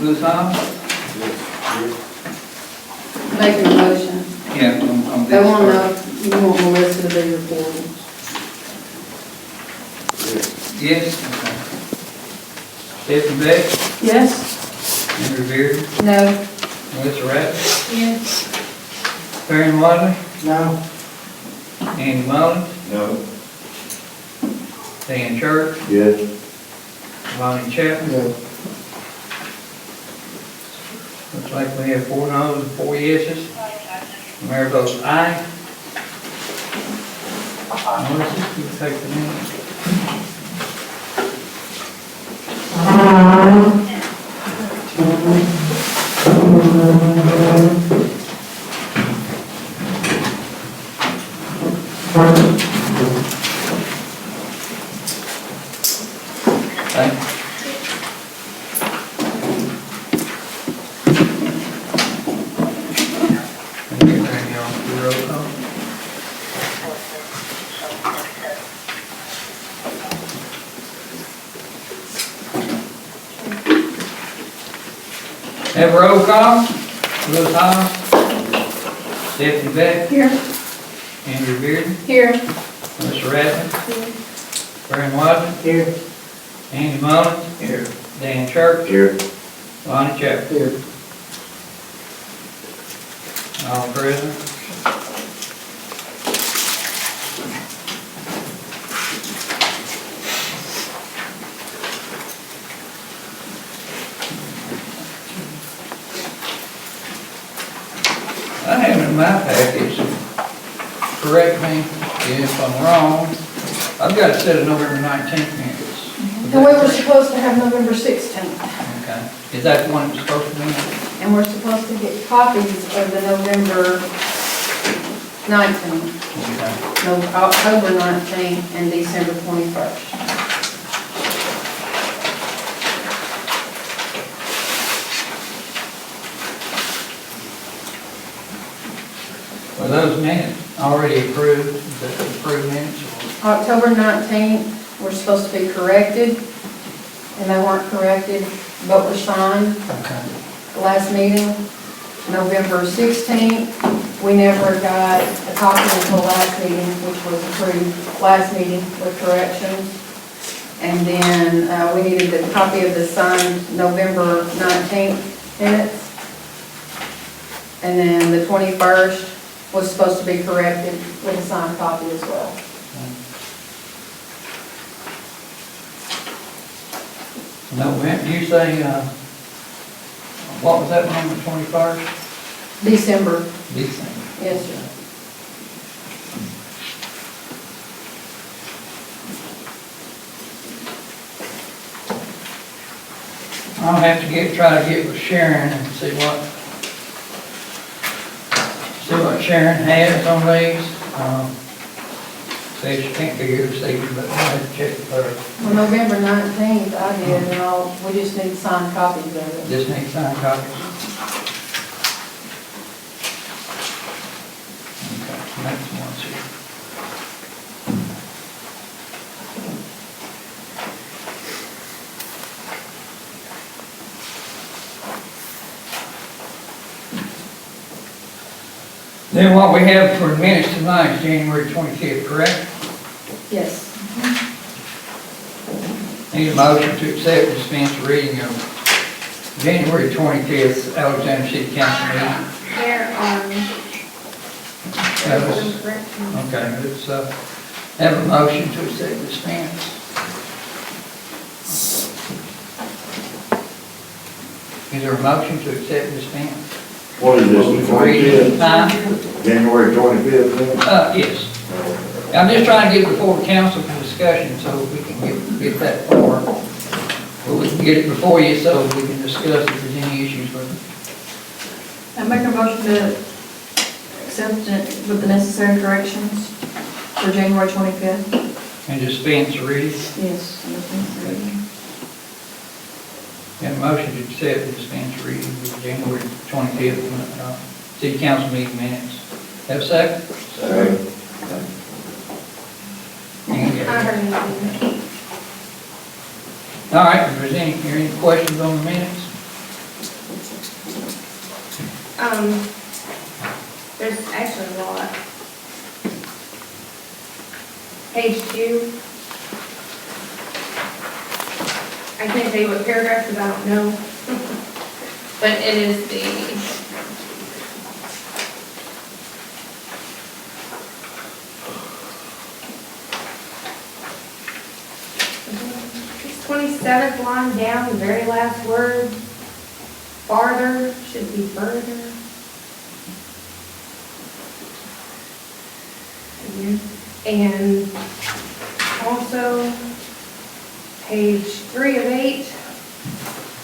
Louis Hall? Making a motion. Yeah, on They this want to part. know, you want Melissa to be reported. Yes, okay. Stephanie Beck, Yes. Henry Beard, No. Melissa Rapp, Yes. Farron Wadley, No. Andy Mullins, No. Dan Church, Yes. Lonnie Chapman. Yes. Looks like we have 4 noes and 4 yeses. Mayor votes aye. Melissa, you take the minutes. Thank you. Thank you, Randy, on the roll call. Have a roll call. Louis Hall, Stephanie Beck, Here. Andrew Beard, Here. Melissa Rattler, Farron Wadley, Here. Andy Mullins, Here. Dan Church, Here. Lonnie Chapman. Here. All present. I have in my package, correct me if I'm wrong, I've got a set of November 19th minutes. And we were supposed to have November 16th. Okay, is that the one that's supposed to be? And we're supposed to get copies of the November 19th, Okay. no, October 19th, and December 21st. Were those minutes already approved, is that the approved minutes? October 19th, we're supposed to be corrected, and they weren't corrected, but were signed Okay. the last meeting. November 16th, we never got a copy until last meeting, which was approved last meeting with corrections. And then we needed a copy of the signed November 19th minutes. And then the 21st was supposed to be corrected with a signed copy as well. November, you say, what was that one, the 21st? December, December. yes, sir. I'll have to try to get with Sharon and see what Sharon has on these. Says she can't be here this evening, but I'll have to check with her. Well, November 19th, I did, and we just need signed copies of it. Just need signed copies. Okay, next one's here. Then what we have for minutes tonight is January 25th, correct? Yes. Need a motion to accept and dispense the reading of January 25th Alexander City Council meeting. There are That some was- corrections. Okay, let's have a motion to accept and dispense. Is there a motion to accept and dispense? What is this, the Reading 25th? time? January 25th? Yes. I'm just trying to get it before the council for discussion so we can get that far. But we can get it before you so we can discuss if there's any issues with it. I make a motion to accept it with the necessary corrections for January 25th. And dispense the reading. Yes. Have a motion to accept and dispense the reading of January 25th, city council meeting minutes. Have a second? Second. I heard anything. All right, if there's any questions on the minutes? There's actually a lot. Page 2. I can't tell you what paragraph because I don't know. But it is the, it's 27th line down, the very last word. Farther should be further. And also, page 3 of 8,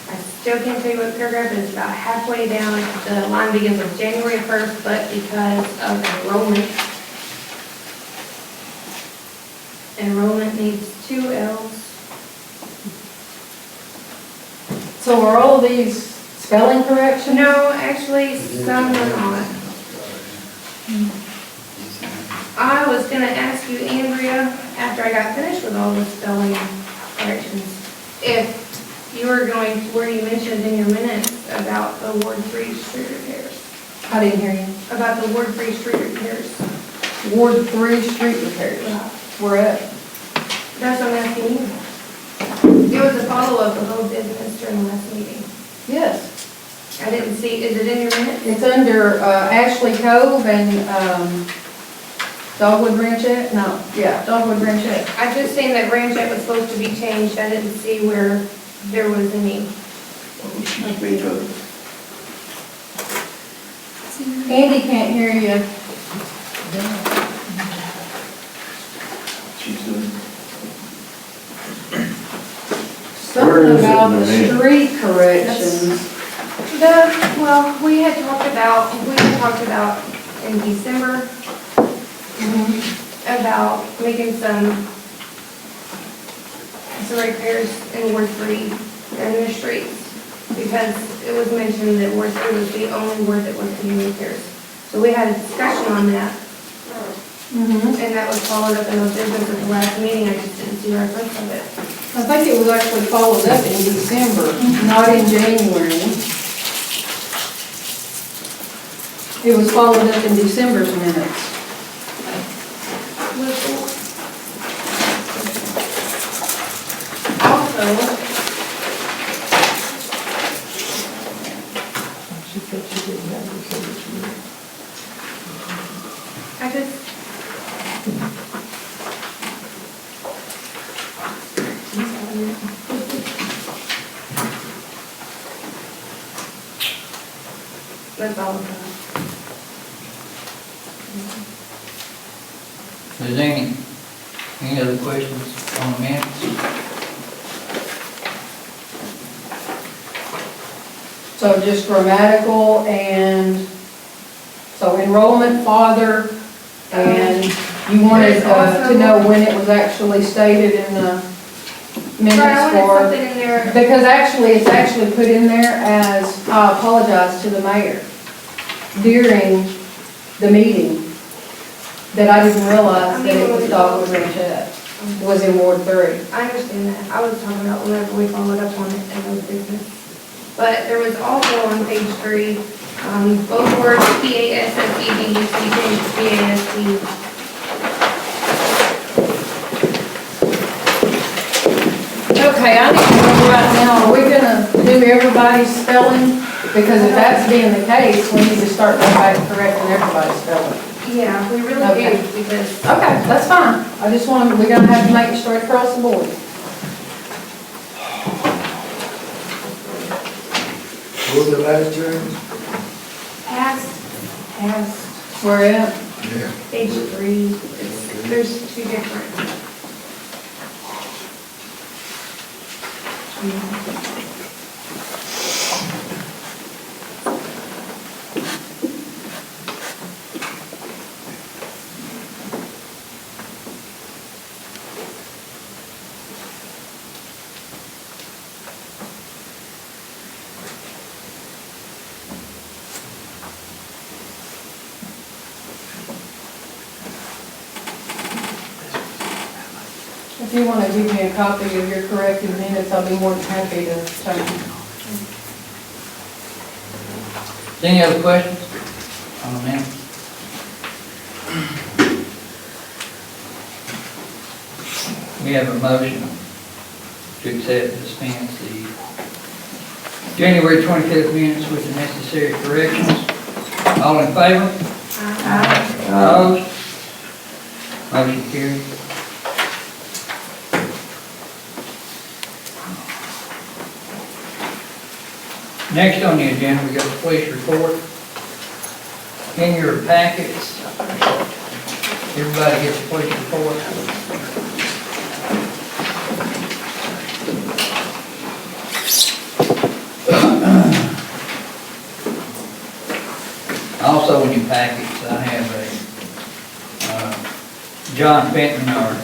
I still can't tell you what paragraph, it's about halfway down. The line begins with January 1st, but because of enrollment needs 2 L's. So are all of these spelling corrections? No, actually, some are not. I was gonna ask you, Andrea, after I got finished with all the spelling corrections, if you were going, where you mentioned in your minutes about the Ward 3 street repairs, I didn't hear you. about the Ward 3 street repairs. Ward 3 street repairs. Where at? That's what I'm asking you. It was a follow-up of old business during the last meeting. Yes. I didn't see, is it in your minutes? It's under Ashley Cove and Dogwood Ranchette? No, yeah, Dogwood Ranchette. I just seen that Ranchette was supposed to be changed. I didn't see where there was any. Andy can't hear you. She said. Something Where is it about in the the minute? street corrections. Well, we had talked about in December about making some repairs in Ward 3 and the streets, because it was mentioned that Ward 3 was the only ward that was doing repairs. So we had a discussion on that, and that was followed up in those business at the last meeting. I just didn't see reference of it. I think it was actually followed up in December, not in January. It was followed up in December's minutes. Also, I just, that's all of that. Is there any other questions on the minutes? So just grammatical and, so enrollment, father, and you wanted to know when it was actually stated in the Right, I minutes wanted for. something in there. Because actually, it's actually put in there as, I apologize to the mayor during the meeting, that I didn't realize that it was Dogwood Ranchette, was in Ward 3. I understand that. I was talking about whenever we followed up on it and those business. But there was also on page 3, both words P-A-S-S-E-D used to be changed to P-A-S-T. Okay, I need to know right now, are we gonna do everybody's spelling? Because if that's being the case, we need to start going back and correcting everybody's spelling. Yeah, we really Okay. do, because Okay, that's fine. I just wanted, we're gonna have to make it straight across the board. What was the last term? past Where at? Yeah. page 3, there's 2 different. If you wanna give me a copy of your corrected minutes, I'll be more than happy to take them. Any other questions on the minutes? We have a motion to accept and dispense the January 25th minutes with the necessary corrections. All in favor? Opposed? Motion carried. Next on the agenda, we got the police report. In your packets, everybody gets a police report. Also in your packets, I have John Fenton, our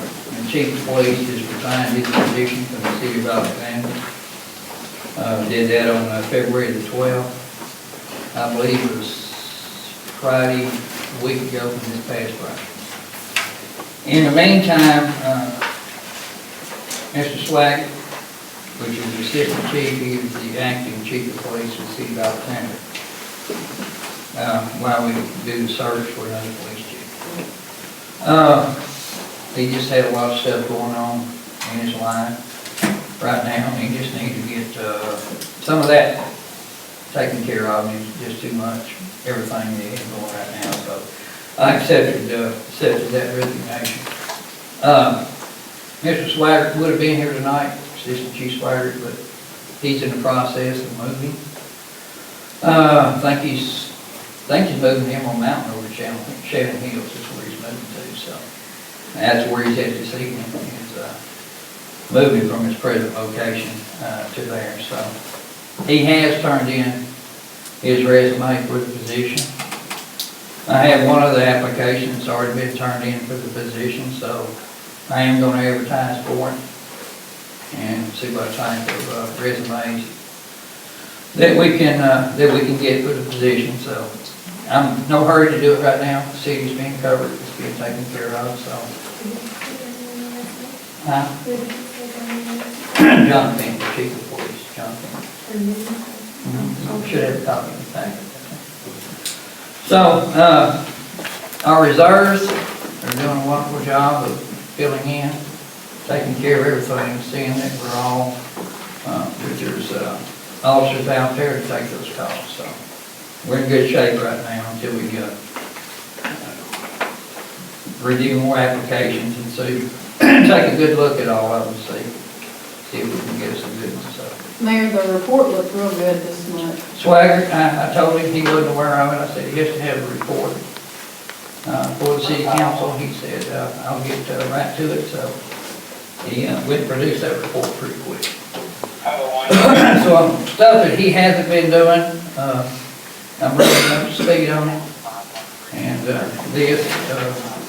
chief of police, has resigned his position from the city of Alexander. Did that on February the 12th. I believe it was Friday, a week ago from this past Friday. In the meantime, Mr. Swaggart, which is the assistant chief, he is the acting chief of police of the city of Alexander. While we do the search for another police chief. He just had a lot of stuff going on in his life right now, and he just needs to get some of that taken care of. It's just too much, everything that he's going right now. So I accepted that resignation. Mr. Swaggart would have been here tonight, Assistant Chief Swaggart, but he's in the process of moving. I think he's moving him on mountain over to Shannon Hills. That's where he's moving to. So that's where he's at this evening. He's moving from his present location to there. So he has turned in his resume for the position. I have one other application that's already been turned in for the position, so I am going to advertise for it and see what type of resumes that we can get for the position. So I'm in no hurry to do it right now. The city's being covered, it's being taken care of. So John Fink, the chief of police, John Fink. Should have a copy in the packet. So our reserves are doing a wonderful job of filling in, taking care of everything, seeing that we're all, that there's officers out there to take those calls. So we're in good shape right now until we review more applications and see, take a good look at all of them, see if we can get some good ones. So Mayor, the report looked real good this month. Swaggart, I told him he wasn't aware of it. I said he has to have a report for the city council. He said, I'll get right to it. So he went and produced that report pretty quick. So stuff that he hasn't been doing, I'm bringing up to speed on it. And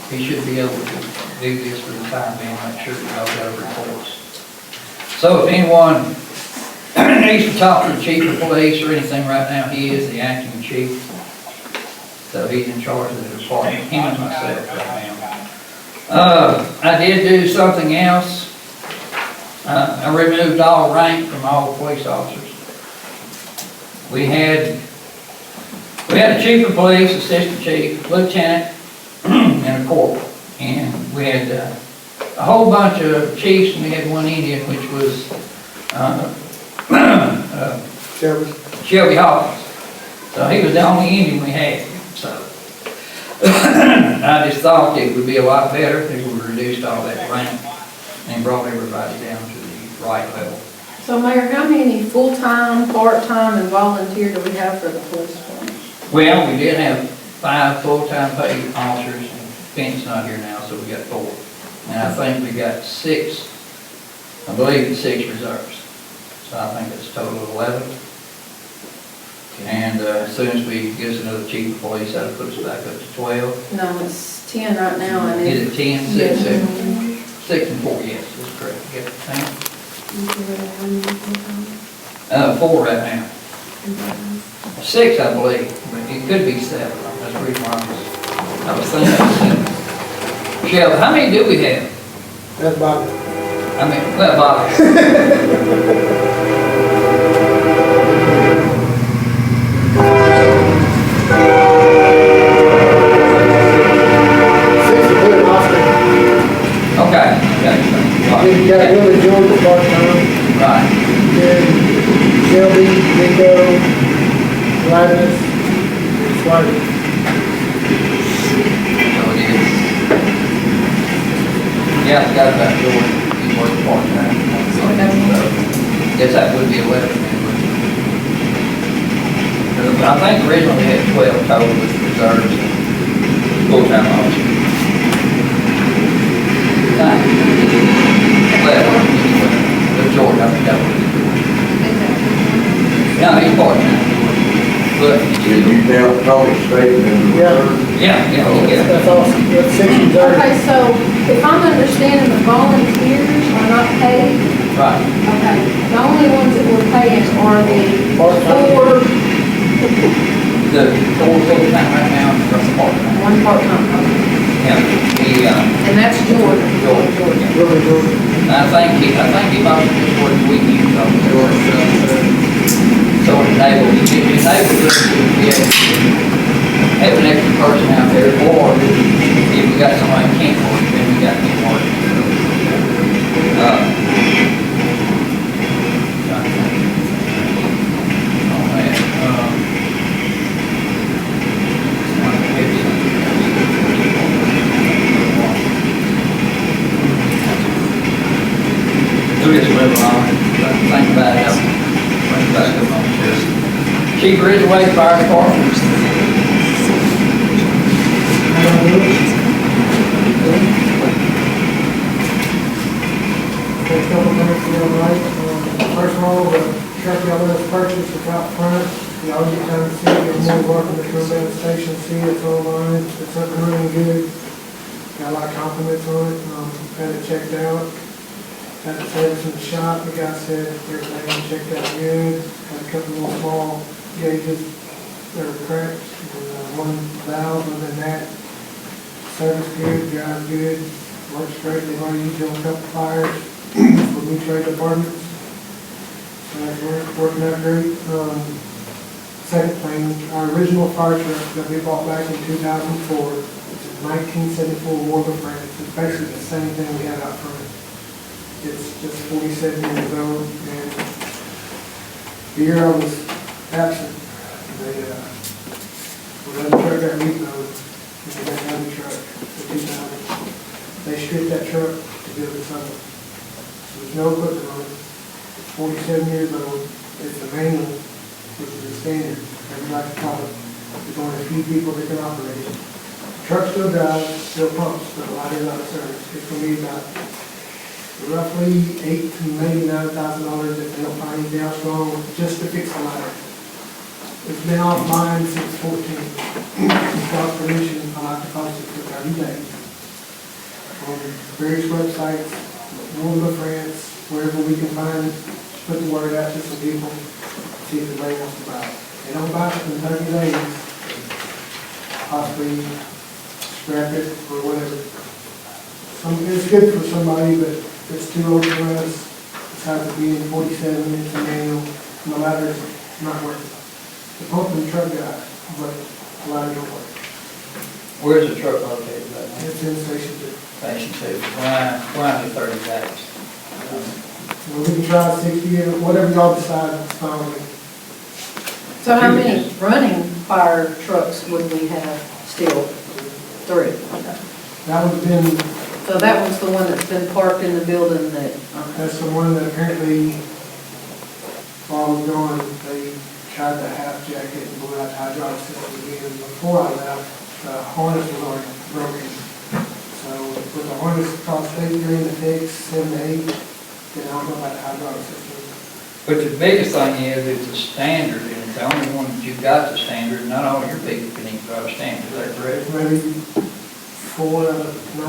he should be able to do this for the time being, make sure that y'all got reports. So if anyone needs to talk to the chief of police or anything right now, he is the acting chief. So he's in charge of the department, him and myself right now. I did do something else. I removed all rank from all police officers. We had a chief of police, assistant chief, lieutenant, and a corporal. And we had a whole bunch of chiefs, and we had one Indian, which was Shelby Hawkins. So he was the only Indian we had. So I just thought it would be a lot better if we reduced all that rank and brought everybody down to the right level. So Mayor, how many full-time, part-time, and volunteer do we have for the police department? Well, we did have 5 full-time paid officers, and Finn's not here now, so we got 4. And I think we got 6, I believe it's 6 reserves. So I think it's a total of 11. And as soon as we get us another chief of police, that'll put us back up to 12. No, it's 10 right now, and Is it 10, 6, Yes. 6 and 4, yes, that's correct. You got the 4 right now. 6, I believe, but it could be 7. That's the reason why I was thinking of 7. Shelby, how many do we have? That's about it. I mean, well, Bob. Friday. So it is. Yeah, I forgot about George, he works part-time. So, guess that would be 11 anyway. I think originally they had 12 total with reserves, full-time officers. 12, but George, I think that would be George. No, he's part-time, but Did he's you count Tommy Staten in the reserve? yeah, That's awesome, that's 60-30. Okay, so if I'm understanding, the volunteers are not paid, right. okay, the only ones that we're paying are the four, The four full-time right now, and the part-time. one part-time, okay. Yeah, And that's George. George. Really good. I think he must just work weekends on George. So enable, to have an extra person out there, or if we got somebody who can't work, then we got him working. We'll just move along, think about it, bring it back up on this. Chief Ridgeway Fire Department. Take a couple minutes to go right. First of all, the truck y'all let us purchase is out front. Y'all get down to see it, you're more welcome to come down the station, see it, it's online, it's up and running good. Got a lot of compliments on it, had it checked out. Had it serviced in the shop, the guy said everything checked out good. Had a couple little small gauges that were cracked, and one valve, other than that, service good, drives good, works great. They've already used it on a couple fires for new trade departments. So that's working out great. Second thing, our original fire truck that we bought back in 2004, it's a 1974 War of France. It's basically the same thing we had out front. It's just 47 years old, and the year I was absent, when the truck got repoed, and they got another truck in 2000, they stripped that truck to build this other. So there's no equipment on it. It's 47 years old. It's a manual, which is the standard. Everybody can call it. There's only a few people that can operate it. The truck still drives, still pumps, but a lot of it out of service. It's going to be about roughly $8,000 to maybe $9,000 if they don't find anything else wrong, just to fix the ladder. It's been offline since 14. Without permission, I like to post it for 30 days. On various websites, War of France, wherever we can find, put the word out to some people, see if anybody wants to buy it. They don't buy it in 30 days, possibly scrap it or whatever. It's good for somebody, but it's too old for us. Besides it being 47, it's a manual, and the ladder's not working. The pump and truck got, but the ladder don't work. Where's the truck located right now? It's in station 2. Station 2. Why only 30 days? We can try 60, or whatever y'all decide, it's fine with me. So how many running fire trucks would we have still? 3, okay. That would have been, So that one's the one that's been parked in the building that, that's the one that apparently, while I was gone, they tried the half jacket and blew out the hydraulic system again. Before I left, the harness was already broken. So with the harness cost $8,000 to fix, 7 to 8, then I don't know about the hydraulic system. But the biggest thing is, it's a standard, and it's the only one that you've got the standard, not all your people can even drive a standard, is that correct? Maybe 4 out of 9.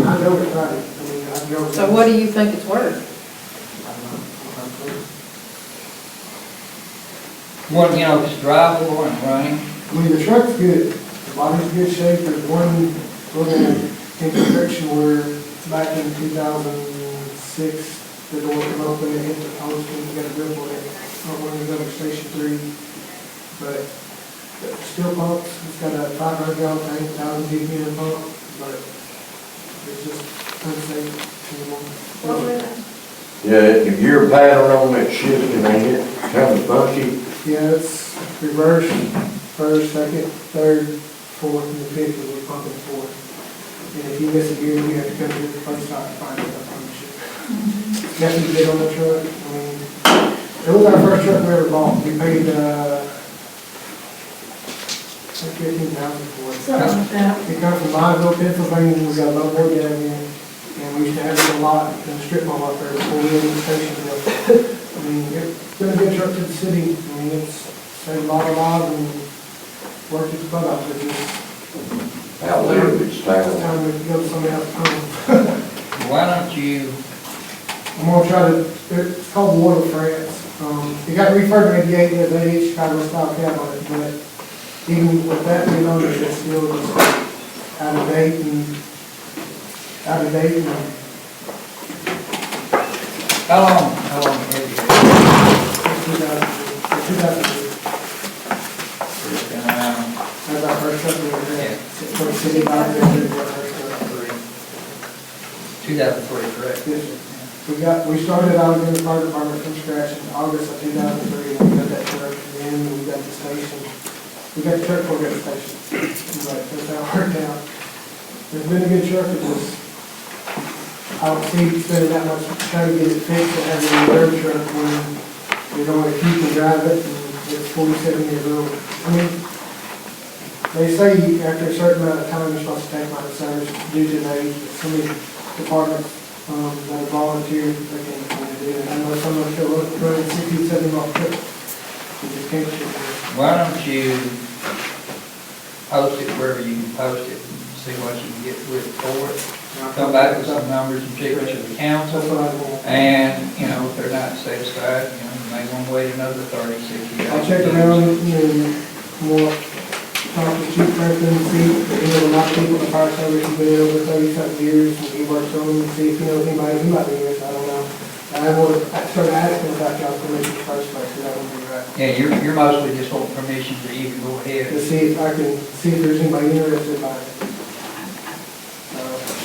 I drove it right. I mean, I drove it. so what do you think it's worth? I don't know. One, you know, it's drivable and running. I mean, the truck's good. The body's in good shape. There's one little imperfection where back in 2006, the door came open and hit the post and we got a rip on it. When we go to Station 3. But it still pumps. It's got a 500 gallon tank, 1,000 GPM pump, but it's just unsafe anymore. What were they? Yeah, if your pattern on that shifting, ain't it kind of funky? Yeah, it's reverse. first, second, third, fourth, and the fifth, we're pumping fourth. And if you miss a year, you have to come to the first time to find out, I promise you. Definitely bid on the truck, I mean, it was our first truck we ever bought, we paid, like $15,000 for it. Something like that. It comes from Bonneville, Pennsylvania, we got a low board down here, and we used to have it a lot in the strip mall up there before we had the station built. I mean, it's been a good truck to the city, I mean, it's saved a lot of lives and worked its butt off, it's just, Outlived its it's time. time to go to somebody else's home. Why don't you, I'm gonna try to, it's called the Water France. It got refurbished in '88, there's a Chicago style cab on it, but even with that being on there, it's still just out of date and, how long have you it's 2002. been around? That's our first truck we ever Yeah. had. For the city, our first truck. 2003, correct? Yes, sir. We started out in the fire department from scratch in August of 2003, and we got that truck, and then we got the station. We got the truck for the station. But that's how it worked out. It's been a good truck, it just, I don't see spending that much trying to get it fixed and having a reserve truck when you don't want to keep and drive it, and it's 47 years old. I mean, they say after a certain amount of time, you're supposed to take my service due to the age, but some of these departments, that are volunteers, they can't afford to do it. I know someone still running 60, 70 mile trips. You just can't do it. Why don't you post it wherever you can post it, and see what you can get with it for it? Come back with some numbers and figures to the council, That's what I want. and, you know, if they're not satisfied, you know, you may want to wait another 30, 60 days. I'll check around and more, talk to Chief Franklin and see, you know, a lot of people in the fire service have been over 30-something years, and he works on them, and see if he knows anybody who might be interested, I don't know. I want to start asking about y'all's permission first, because that would be right. Yeah, you're mostly just wanting permission to even go ahead. To see if I can, see if there's anybody interested by it.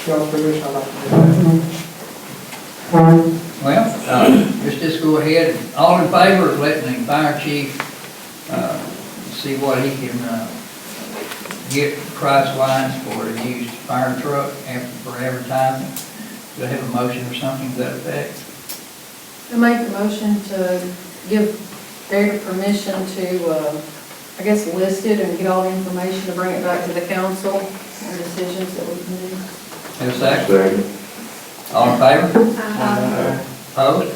Y'all's permission, I'd like to do that. Well, just go ahead, all in favor of letting the fire chief, see what he can, get price-wise for a used fire truck for advertising? Do I have a motion or something to that effect? I make the motion to give Derek permission to, I guess, list it and get all the information to bring it back to the council and decisions that we can do. Have a second? Second. All in favor? Uh, Opposed?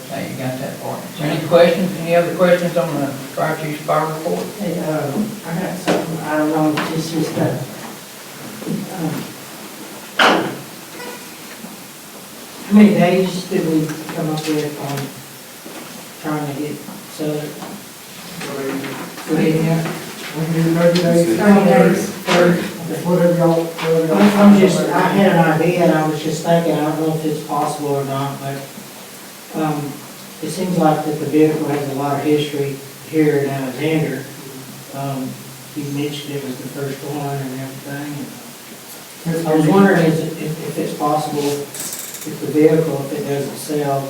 Now you got that part. Is there any questions, any other questions on the fire chief's fire report? Hey, I got something, I don't know, it's just that, how many days did we come up with on trying to get solar? We can do 30 days. 30 days. Whatever y'all. I'm just, I had an idea, and I was just thinking, I don't know if it's possible or not, but, it seems like that the vehicle has a lot of history here in Alexander. You mentioned it was the first one and everything. I was wondering if it's possible, if the vehicle, if it doesn't sell,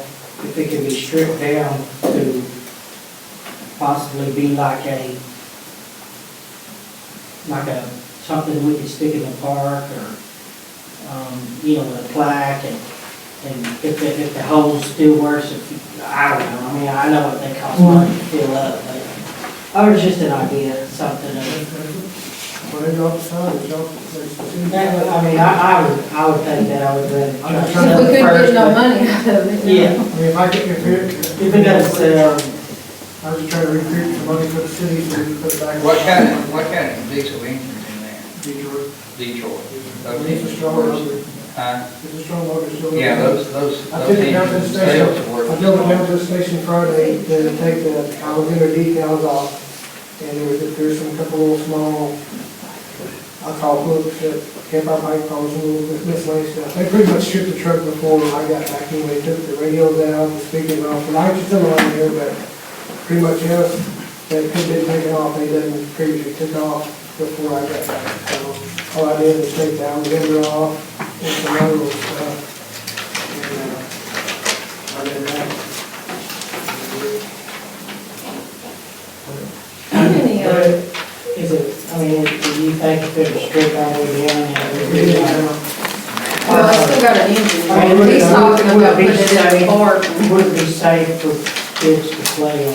if it could be stripped down to possibly be like something we could stick in the park, or, a plaque, and if the hose still works, I don't know, I mean, I know what they cost money to fill up, but, just an idea, something Whatever y'all decide, y'all. I mean, I would think that I would rather try to If sell we it couldn't first. get no but- money out of it. Yeah, I mean, if it doesn't sell, I was just trying to recruit some money for the city, so we can put it back. What kind of diesel engine is in there? Detroit. Detroit. It's a strong motor. Huh? It's a strong motor, still. Yeah, those I took it down to the engines station, sales are worth. I drove it down to the station Friday to take the Alexander decals off. And there's some couple little small, I'll call hooks that kept our pipe poles and little miscellaneous stuff. They pretty much stripped the truck before I got back in. They took the radios out, the speakers off, the lights are still on here, but pretty much else that could have been taken off, they done previously took off before I got back. So all I did was take the Alexander off and some other little stuff. And, I did that. How many, Is it, I mean, do you think if it was stripped all the way down, it would be like? well, it's still got an engine. He's talking about putting it in the park. Would it be safe for kids to play on?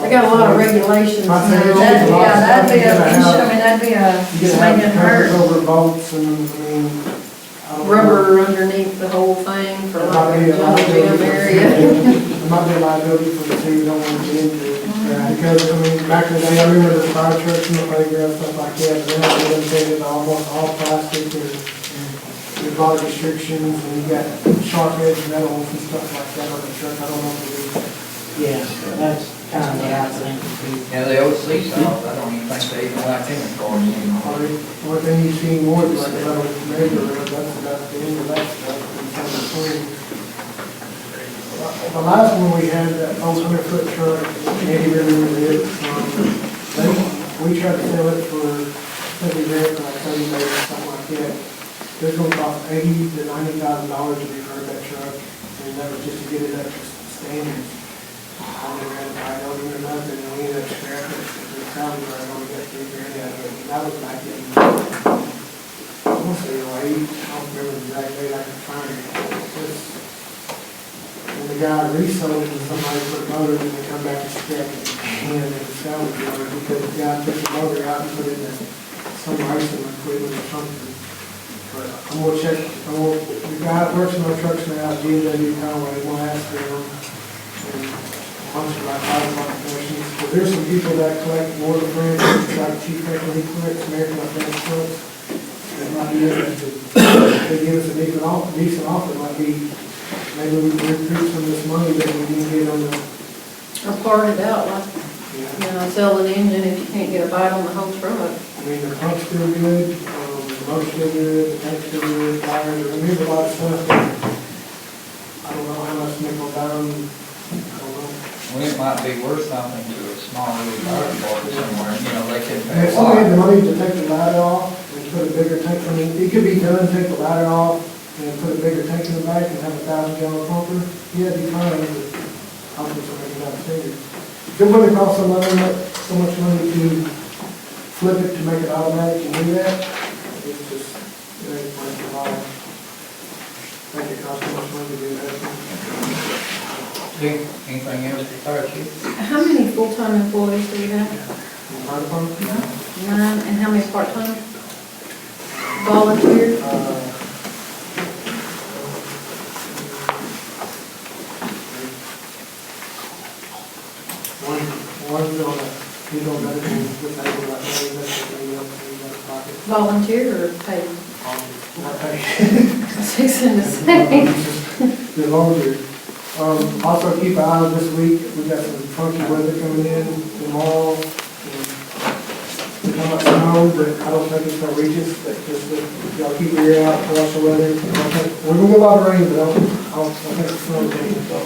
They got a lot of regulations now. I think That'd be, yeah, that'd be a, Yeah. that'd be a, You get something have that hurt. over boats and, I mean, I don't know. Rubber underneath the whole thing for It like might a be a jungle liability gym for the area. city. It might be a liability for the city, we don't want to get into it. Because, I mean, back in the day, I remember the fire trucks and the playground, stuff like that, but now they're intended almost all plastic and there's a lot of restrictions, and you got sharp edge metals and stuff like that on the truck, I don't know if it is. Yeah, that's kind of what I think too. Now, the old seesaws, I don't even think they even like them in cars anymore. One thing you see more is like a little neighbor, that's about the end of that stuff, and some of the things. The last one we had, that old 100-foot truck, Andy really it. We tried to sell it for $50,000, for like $30,000, something like that. It's gonna cost $80,000 to $90,000 to refurb that truck, and that was just to get it up to standards. I never had to buy it over or nothing, and we ended up scrapping it, because the salvage yard only got $3,000 out of it. That was back in, I want to say, I don't remember the exact date, I can find it. And the guy resold it to somebody for motors, and they come back and scrap it again at the salvage yard, because the guy took the motor out and put it in some racing equipment or something. But I'm gonna check, the guy that works in our trucks now, G&W Conway, I'm gonna ask them, and bunch of like five-month questions, because there's some people that collect more of the franchises, like Chief Franklin, he collects American Authentic trucks, that might be interested. If they give us a decent offer, it might be, maybe we can recoup some of this money that we can get on the, Or part it out, like, yeah. you know, sell an engine if you can't get a bite on the whole truck. I mean, the pump's still good, the motor's still good, the tank's still good, tires, I mean, there's a lot of stuff that, I don't know how much nickel down, I don't know. Well, it might be worth something to a small little fire department somewhere, you know, they could And pay if a somebody had the lot. money to take the ladder off and put a bigger tank, I mean, it could be done, take the ladder off and put a bigger tank in the back and have a 1,000-gallon pumper, yeah, it'd be fine, but I'll put something downstairs. If it wouldn't cost so much money to flip it to make it automatic and do that, it's just, it ain't worth a lot. Make it cost so much money to do that. Anything else for fire chief? How many full-time employees do you have? Fire department? 9, and how many part-time? Volunteer? One's on a, he's on medical, with medical, like, that's what they else, he's out of pocket. Volunteer or paid? Not paid. I was fixing to say. The longer. Also keep an eye on this week, we got some funky weather coming in tomorrow. It's not snow, but I don't think it's gonna reach us, but just, y'all keep your ear out, watch the weather. We're gonna get a lot of rain, but I don't think it's snow's coming, so.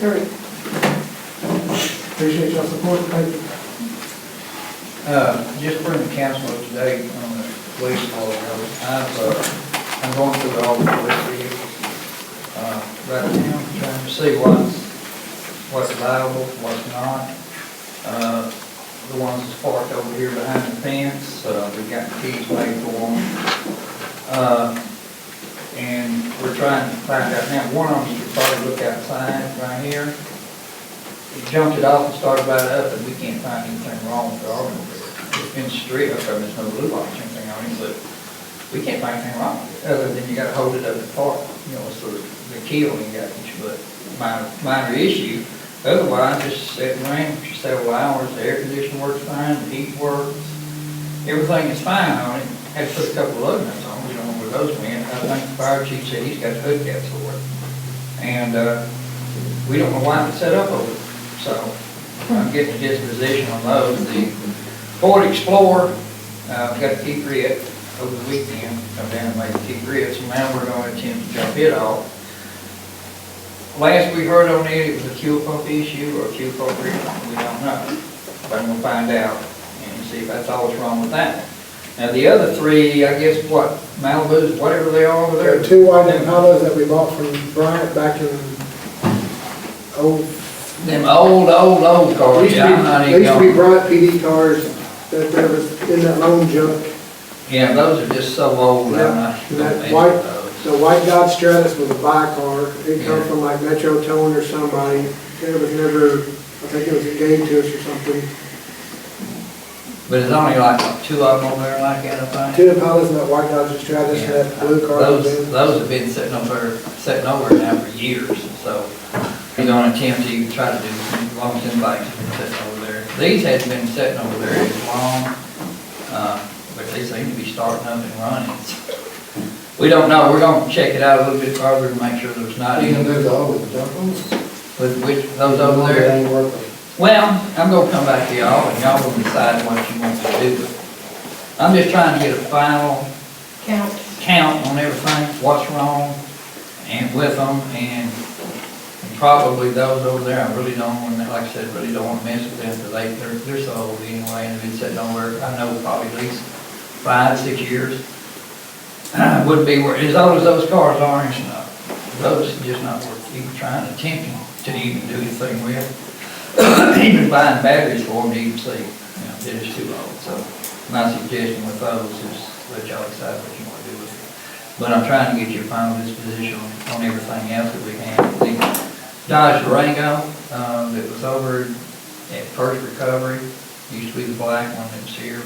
3. Appreciate y'all's support, thank you. Just bring the council up to date on the police law. I'm going through all the police vehicles, right now, trying to see what's available, what's not. The ones that's parked over here behind the fence, we got the keys made for them. And we're trying to find out, now, one of them, you could probably look outside right here. We jumped it off and started right up, and we can't find anything wrong with the automobile. It's been stripped, there's no blue box or anything on it, but we can't find anything wrong with it, other than you gotta hold it up at park, you know, so the key only got each, but minor issue. Otherwise, just sit and rain for several hours, the air conditioner works fine, the heat works, everything is fine on it. Had to put a couple of lug nuts on, we don't know where those went. I think the fire chief said he's got the hood caps for it. And, we don't know why it's set up over there. So I'm getting a disposition on those. The Ford Explorer, got the key grid over the weekend, come down and made the key grid, so now we're going to attempt to jump it off. Last we heard on it was a fuel pump issue or a fuel pump reason, we don't know. But I'm gonna find out and see if that's all that's wrong with that. Now the other three, I guess what, Malibus, whatever they are over there. There are 2 white Impalas that we bought from Bryant back in old, Them old cars, used yeah, I'm not to be, even they used to be going. bright PD cars that there was in that loan junk. Yeah, those are just so old, I'm not Yeah, gonna that mess white- with those. The white Dodge Stratus was a buy car. It come Yeah. from like Metro Towing or somebody. It was never, I think it was gave to us or something. But it's only like two of them over there like that, I think. Two Impalas and that white Dodge Stratus, and Yeah. that blue car. Those have been sitting over now for years, so we're gonna attempt to try to do, as long as them bikes have been sitting over there. These hadn't been sitting over there as long, but they seem to be starting up and running. We don't know, we're gonna check it out a little bit further and make sure there's not any, there's always junk ones. with which, those over there. Ain't worth it. Well, I'm gonna come back to y'all and y'all will decide what you want to do with it. I'm just trying to get a final count on everything, what's wrong, and with them, and probably those over there, I really don't want, like I said, really don't want to mess with them, because they're so old anyway, and they've been sitting over, I know probably at least 5, 6 years. Wouldn't be worth, as old as those cars are, it's not, those are just not worth even trying, attempting to even do anything with. Even buying batteries for them to even see, they're just too old, so my suggestion with those is let y'all decide what you want to do with it. But I'm trying to get you a final disposition on everything else that we have. The Dodge Durango, that was over at First Recovery, used to be the black one that was here.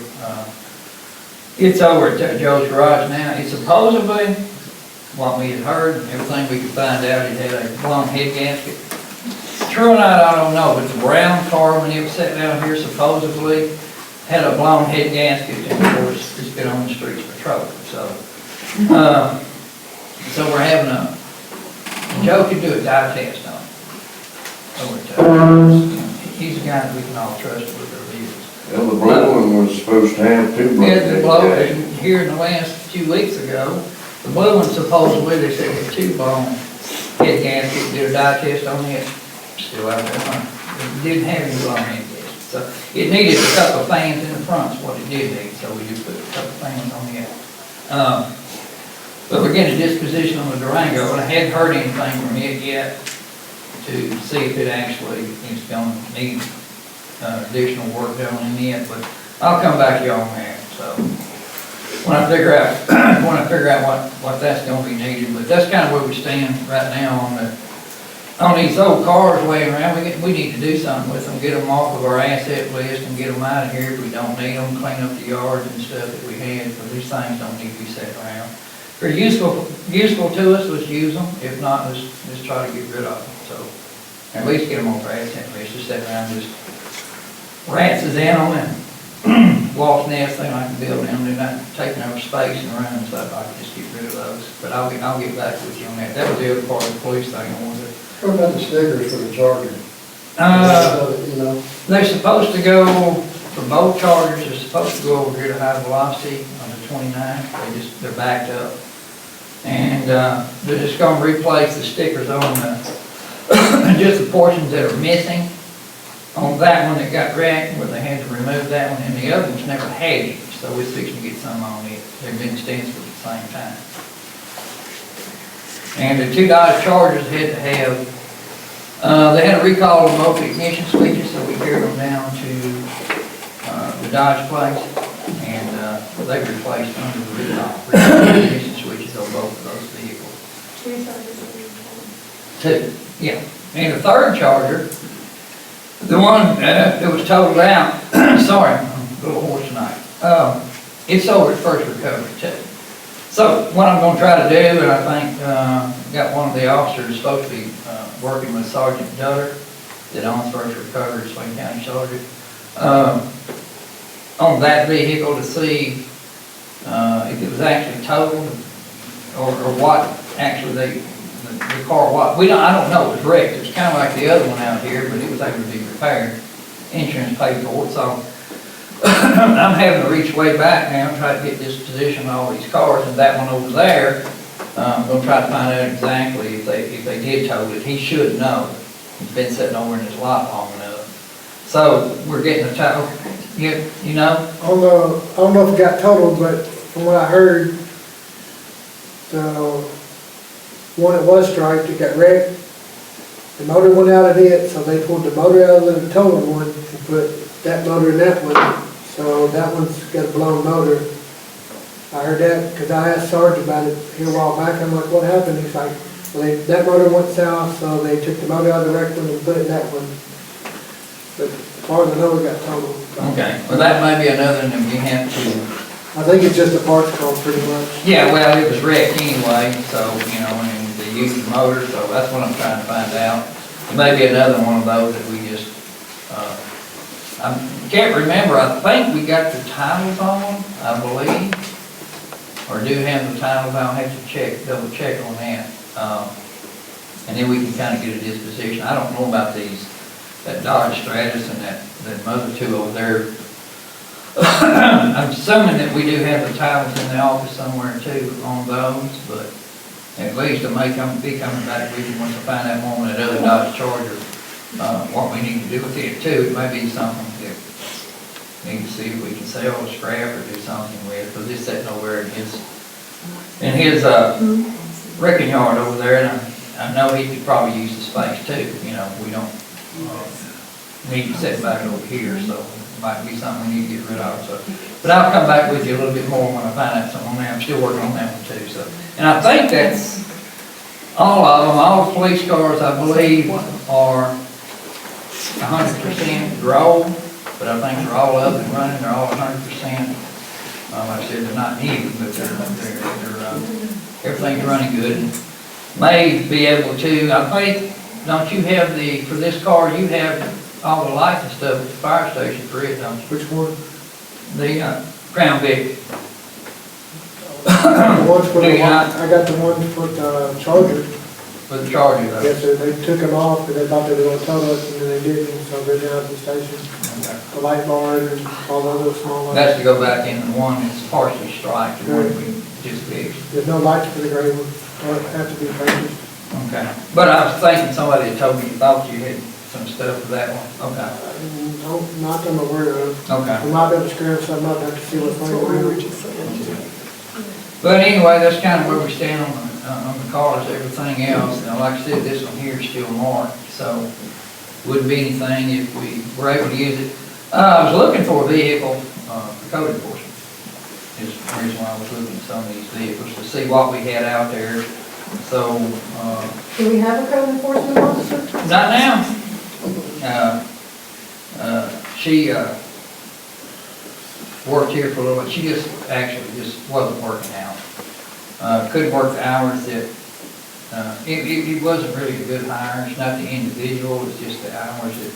It's over at Joe's Garage now. It's supposedly, what we had heard, and everything we could find out, it had a blown head gasket. True or not, I don't know, but the brown car, when it was sitting down here, supposedly had a blown head gasket, and of course, it's been on the streets patrolling, so. So we're having Joe could do a dye test on it. Over at, he's a guy that we can all trust with our vehicles. Well, the blue one was supposed to have two. Yeah, the blow, here in the last few weeks ago, the blue one supposedly, they said had two blown head gaskets, did a dye test on it, still out there, it didn't have any blown head gaskets. So it needed a couple of fans in the front, is what it did need, so we just put a couple of fans on it. But we're getting a disposition on the Durango, and I hadn't heard anything from it yet to see if it actually is going to need additional work done in it, but I'll come back to y'all on that, so. When I figure out what that's gonna be needed, but that's kind of where we stand right now on these old cars laying around. We need to do something with them, get them off of our asset list and get them out of here if we don't need them, clean up the yards and stuff that we had, because these things don't need to be sitting around. If they're useful to us, let's use them. If not, let's try to get rid of them, so. At least get them off our asset list, just sit around, just rats is in them and lost nest, they like to build them, they're not taking up space and running stuff, I can just get rid of those. But I'll get back with you on that. That was the other part of the police thing I wanted to. What about the stickers for the Charger? You know, They're supposed to go, for both Chargers, they're supposed to go over here to High Velocity on the 29th, they're backed up. And, they're just gonna replace the stickers on just the portions that are missing. On that one that got wrecked, where they had to remove that one, and the other one's never had it, so we're fixing to get some on it. They've been stenciled at the same time. And the two Dodge Chargers had to have, they had a recall of both ignition switches, so we carried them down to the Dodge place, and they replaced under the recall ignition switches on both of those vehicles. Two, yeah. And the third Charger, the one that was totaled out, sorry, I'm a little hoarse tonight. It's over at First Recovery too. So what I'm gonna try to do, and I think, got one of the officers supposed to be, working with Sergeant Dutter that owns First Recovery, Swain County Sergeant, on that vehicle to see, if it was actually totaled or what actually the car was. I don't know, it was wrecked. It was kind of like the other one out here, but it was able to be repaired. Insurance paid for it, so I'm having to reach way back now and try to get this position on all these cars, and that one over there, I'm gonna try to find out exactly if they did total it. He should know. He's been sitting over in his lot long enough. So we're getting a total, you know? I don't know if it got totaled, but from what I heard, the one that was striped, it got wrecked, The motor went out of it, so they pulled the motor out of the total one and put that motor in that one. So that one's got a blown motor. I heard that because I asked Sarge about it here a while back. I'm like, what happened? He's like, well, that motor went south, so they took the motor out of the wrecked one and put it in that one. But as far as I know, it got totaled. Okay, well, that may be another one that we have to, I think it's just a parts call pretty much. yeah, well, it was wrecked anyway, so, you know, and they used the motor, so that's what I'm trying to find out. It may be another one of those that we just, I can't remember, I think we got the titles on, I believe, or do have the titles, I'll have to double check on that. And then we can kind of get a disposition. I don't know about that Dodge Stratus and that other two over there. I'm assuming that we do have the titles in the office somewhere too on those, but at least I may be coming back with you once I find out more on that other Dodge Charger, what we need to do with it too. It may be something that we need to see if we can sell or scrap or do something with, because it's sitting over in his wrecking yard over there, and I know he could probably use the space too. You know, we don't need to set back over here, so it might be something we need to get rid of. So, but I'll come back with you a little bit more when I find out something on that. I'm still working on that one too. So, and I think that's all of them. All the police cars, I believe, are 100% roll, but I think they're all up and running. They're all 100%. Like I said, they're not needed, but everything's running good. May be able to, I think, don't you have for this car, you have all the lights and stuff at the fire station for it, don't you? Which one? The Crown Vic. One's for Do you not? I got the one for the Charger. For the Charger, though. Yes, sir, they took them off, because they thought they were gonna total it, and then they didn't, so they're down at the station. Okay. The light bar and all those little small lights. That's to go back in the one that's partially striped, the one we just fixed. There's no lights for the gray one, or it have to be purchased. Okay. But I was thinking somebody had told me you thought you had some stuff for that one. Okay. Not that I'm aware of. Okay. We might be able to screw something up, have to see what's going on. But anyway, that's kind of where we stand on the cars, everything else. Now, like I said, this one here is still marked, so wouldn't be anything if we were able to use it. I was looking for a vehicle for code enforcement. Is the reason why I was looking at some of these vehicles, to see what we had out there. So, Do we have a code enforcement officer? not now. She worked here for a little bit. She just wasn't working out. Couldn't work the hours that, it wasn't really a good hire. It's not the individual, it's just the hours that,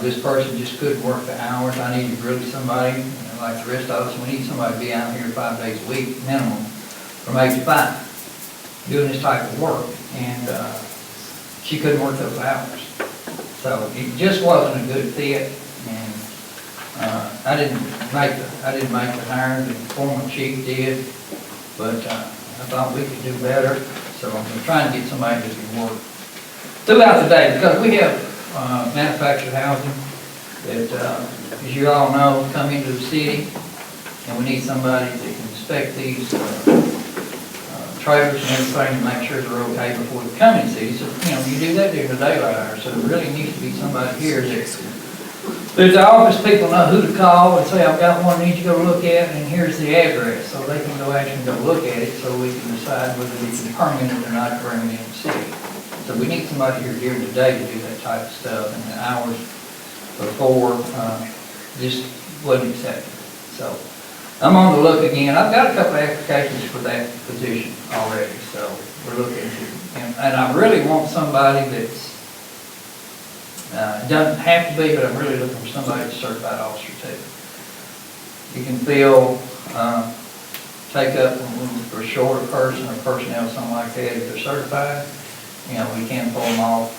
this person just couldn't work the hours. I needed really somebody, like the rest of us, we need somebody to be out here 5 days a week minimum from 8 to 5 doing this type of work. And she couldn't work those hours. So it just wasn't a good fit. And I didn't make the hire, the former chief did, but I thought we could do better. So I'm trying to get somebody that can work throughout the day, because we have manufactured housing that, as you all know, come into the city, and we need somebody that can inspect these trailers and everything and make sure they're okay before they come in the city. So, you do that during the daylight hours, so there really needs to be somebody here that the office people know who to call and say, I've got one, I need you to go look at, and here's the address, so they can go actually go look at it, so we can decide whether we can permit it or not permit it in the city. So we need somebody here during the day to do that type of stuff, and the hours before just wasn't accepted. So I'm on the look again. I've got a couple of applications for that position already, so we're looking to, and I really want somebody that's doesn't have to be, but I'm really looking for somebody that's a certified officer too. You can take up for a shorter person or personnel, something like that. If they're certified, we can pull them off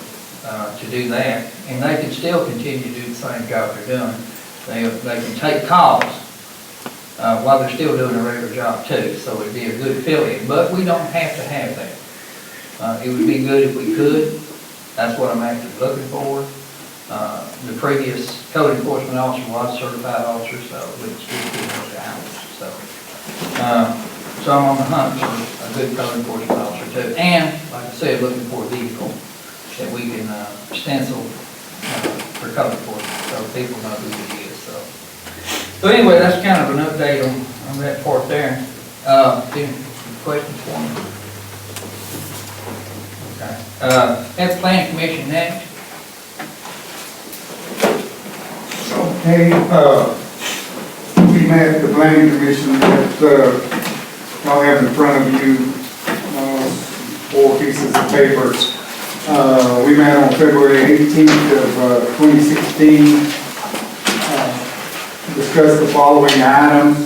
to do that. And they can still continue to do the same job they're doing. They can take calls while they're still doing a regular job too. So it'd be a good fill-in, but we don't have to have that. It would be good if we could. That's what I'm actually looking for. The previous code enforcement officer was a certified officer, so it's still good for the hours. So I'm on the hunt for a good code enforcement officer too. And, like I said, looking for a vehicle that we can stencil for code enforcement, so people know who it is, so. So anyway, that's kind of an update on that part there. Any questions for me? Okay. That's planning commission next. Okay, we met at the planning commission that, y'all have in front of you, 4 pieces of paper. We met on February 18th of 2016, discussed the following items.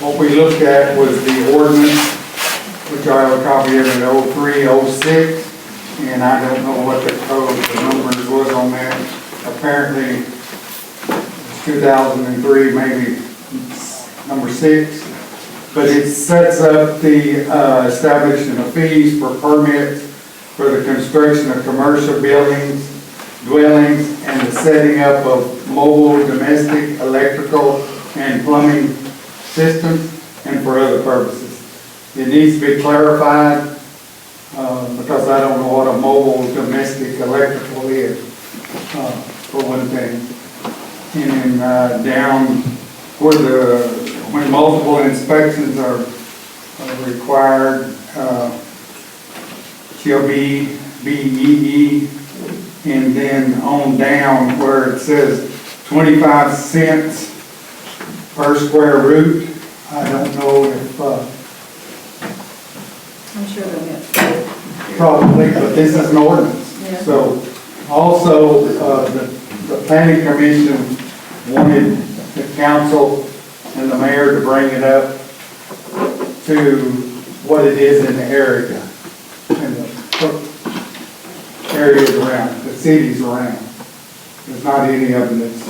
What we looked at was the ordinance, which I have a copy of in 0306, and I don't know what the code, the numbers was on that. Apparently, it's 2003, maybe number 6. But it sets up the establishment of fees for permits for the construction of commercial buildings, dwellings, and the setting up of mobile, domestic, electrical, and plumbing systems, and for other purposes. It needs to be clarified because I don't know what a mobile, domestic, electrical is, for one thing. And then down where when multiple inspections are required, shall be BEE, and then on down where it says 25 cents per square root. I don't know if, I'm sure they'll get. probably, but this is an ordinance. Yeah. So also, the planning commission wanted the council and the mayor to bring it up to what it is in the area, in the areas around, the cities around. There's not any of them that's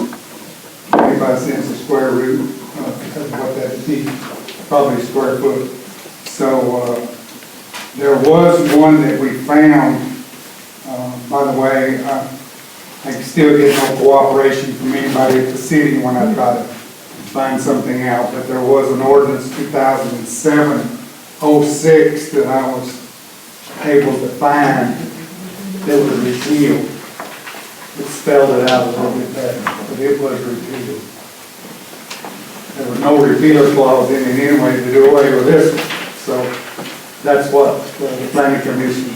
25 cents a square root, because of what that is, probably square foot. So there was one that we found, by the way, I still get no cooperation from anybody at the city when I try to find something out, but there was an ordinance 2007-06 that I was able to find that was repealed. It spelled it out a little bit better, but it was repealed. There was no repealer clause in it anyway to do away with this one. So that's what the planning commission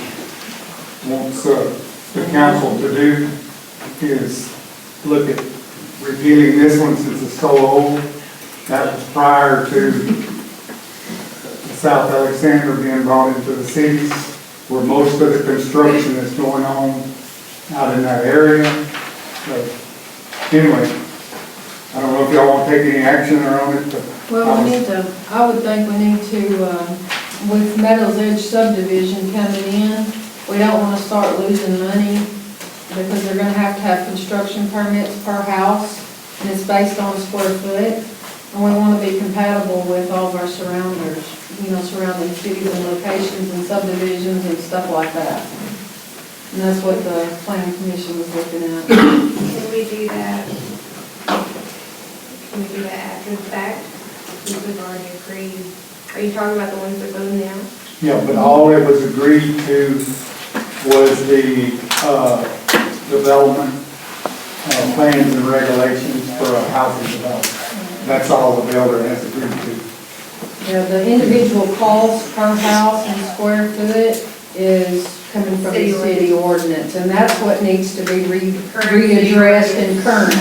wants the council to do, is look at repealing this one since it's so old. That was prior to South Alexander being brought into the cities, where most of the construction is going on out in that area. So anyway, I don't know if y'all want to take any action on it, but Well, we need to, I would think we need to, with Meadows Edge subdivision coming in, we don't want to start losing money because they're going to have construction permits per house, and it's based on square foot. And we want to be compatible with all of our surrounders, surrounding cities and locations and subdivisions and stuff like that. And that's what the planning commission was looking at. Can we do that? Can we do that after the fact? Since we've already agreed. Are you talking about the ones that go now? yeah, but all that was agreed to was the development plans and regulations for a housing development. That's all the builder has agreed to. Yeah, the individual cost per house and square foot is coming from the city ordinance, and that's what needs to be readdressed and current.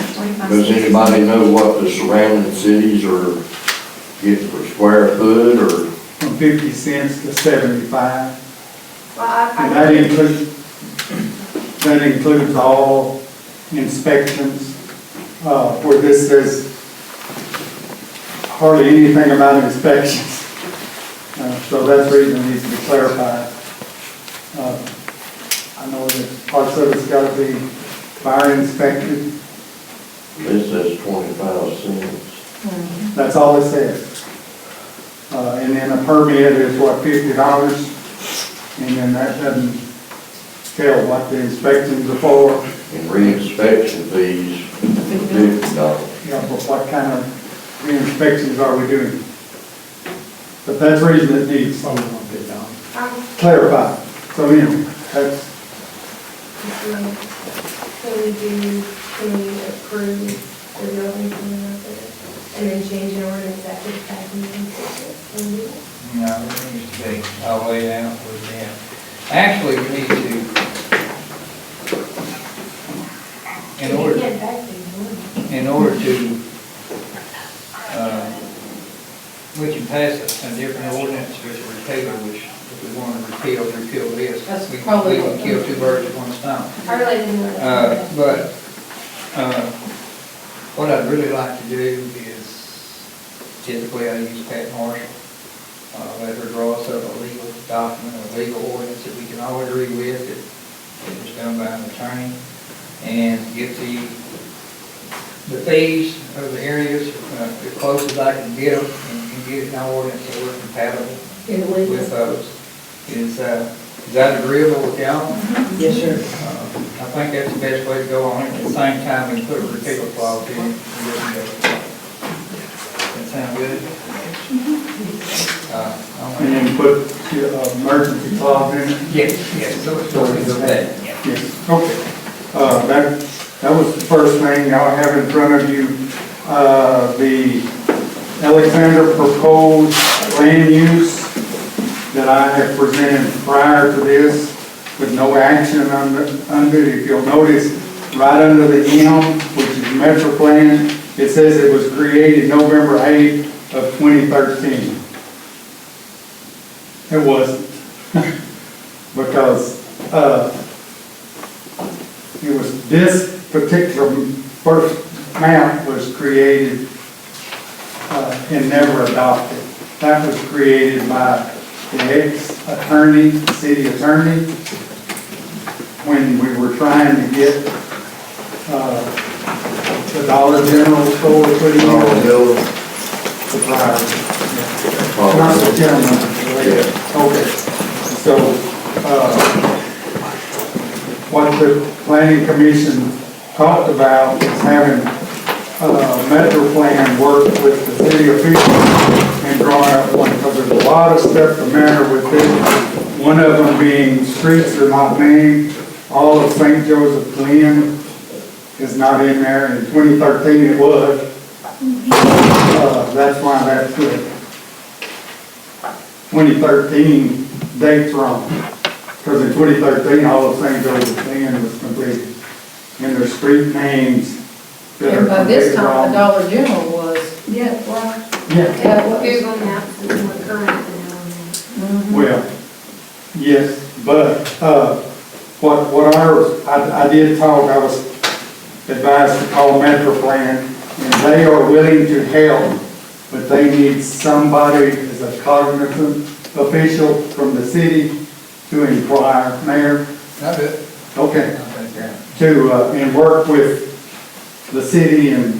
Does anybody know what the surrounding cities are getting per square foot, or? From 50 cents to 75. Well, And that includes all inspections, where this says hardly anything about inspections. So that's the reason it needs to be clarified. I know that parts of it's got to be fire inspected. This says 25 cents. That's all it says. And then a permit is what, $50? And then that doesn't tell what the inspections are for. And reinspection fees, $50. Yeah, but what kind of inspections are we doing? But that's the reason it needs clarified. So anyway, that's, Can we approve the building coming up there? And then change an ordinance after the fact and then fix it? Can we do that? No, it needs to be all the way out with them. Actually, we need to, in order, You can't backdate the in order to, we can pass a different ordinance with a repeal, which if we want to repeal this. That's we probably We can what- kill two birds with one stone. I really didn't know that. But, what I'd really like to do is, typically I use Pat Marshall. Let her draw us up a legal document, a legal ordinance that we can all agree with, that it was done by an attorney, and get the fees of the areas, as close as I can get them, and get it in our ordinance that we're compatible with those. Is that agreeable with y'all? Yes, sir. I think that's the best way to go on it. At the same time, we put a repeal clause in it. That sound good? and then put the emergency clause in it. Yes, so it's going to go back. Yes, okay. That was the first thing y'all have in front of you. The Alexander proposed land use that I have presented prior to this with no action under it. If you'll notice, right under the M, which is Metro Plan, it says it was created November 8th of 2013. It wasn't. Because it was this particular first map was created and never adopted. That was created by the ex-attorney, city attorney, when we were trying to get the Dollar General store put in. The driver. Not the gentleman. Okay. So, what the planning commission talked about is having Metro Plan work with the city officials and drawing up one, because there's a lot of stuff the matter with this. One of them being streets are not named. All of St. Joseph Glen is not in there. In 2013 it was. That's why that's good. 2013 date's wrong. Because in 2013 all of St. Joseph Glen was completed. And there's street names that are And by this completely time, wrong. the Dollar General was. Yeah, well, Yeah. Yeah, it was. Google Maps is more current than Well, yes, but, what I did talk, I was advised to call Metro Plan, and they are willing to help, but they need somebody as a cognizant official from the city to inquire, Mayor, Not good. okay, I think, and work with the city and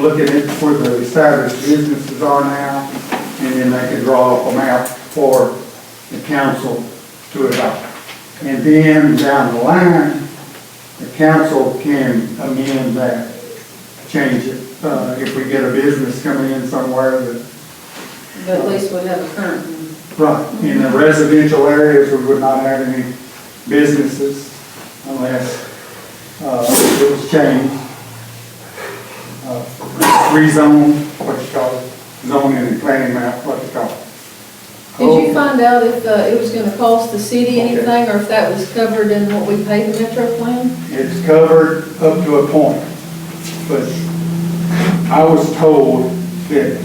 look at it where the established businesses are now, and then they can draw up a map for the council to adopt. And then down the line, the council can amend that, change it, if we get a business coming in somewhere that, But at least we have a current one. right, in the residential areas, we would not have any businesses unless, it was changed. Rezone, what you call it, zoning and planning map, what you call it. Did you find out if it was gonna cost the city anything, or if that was covered in what we paid the Metro Plan? It's covered up to a point, but I was told that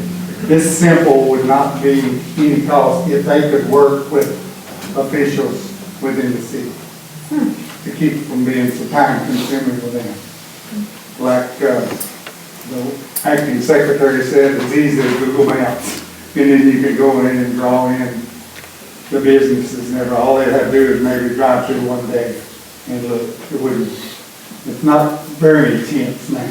this simple would not be any cost if they could work with officials within the city to keep it from being so time consuming for them. Like, the acting secretary said, it's easy to Google Maps, and then you can go in and draw in the businesses and all they have to do is maybe drive through one day and look. It wouldn't, it's not very intense now.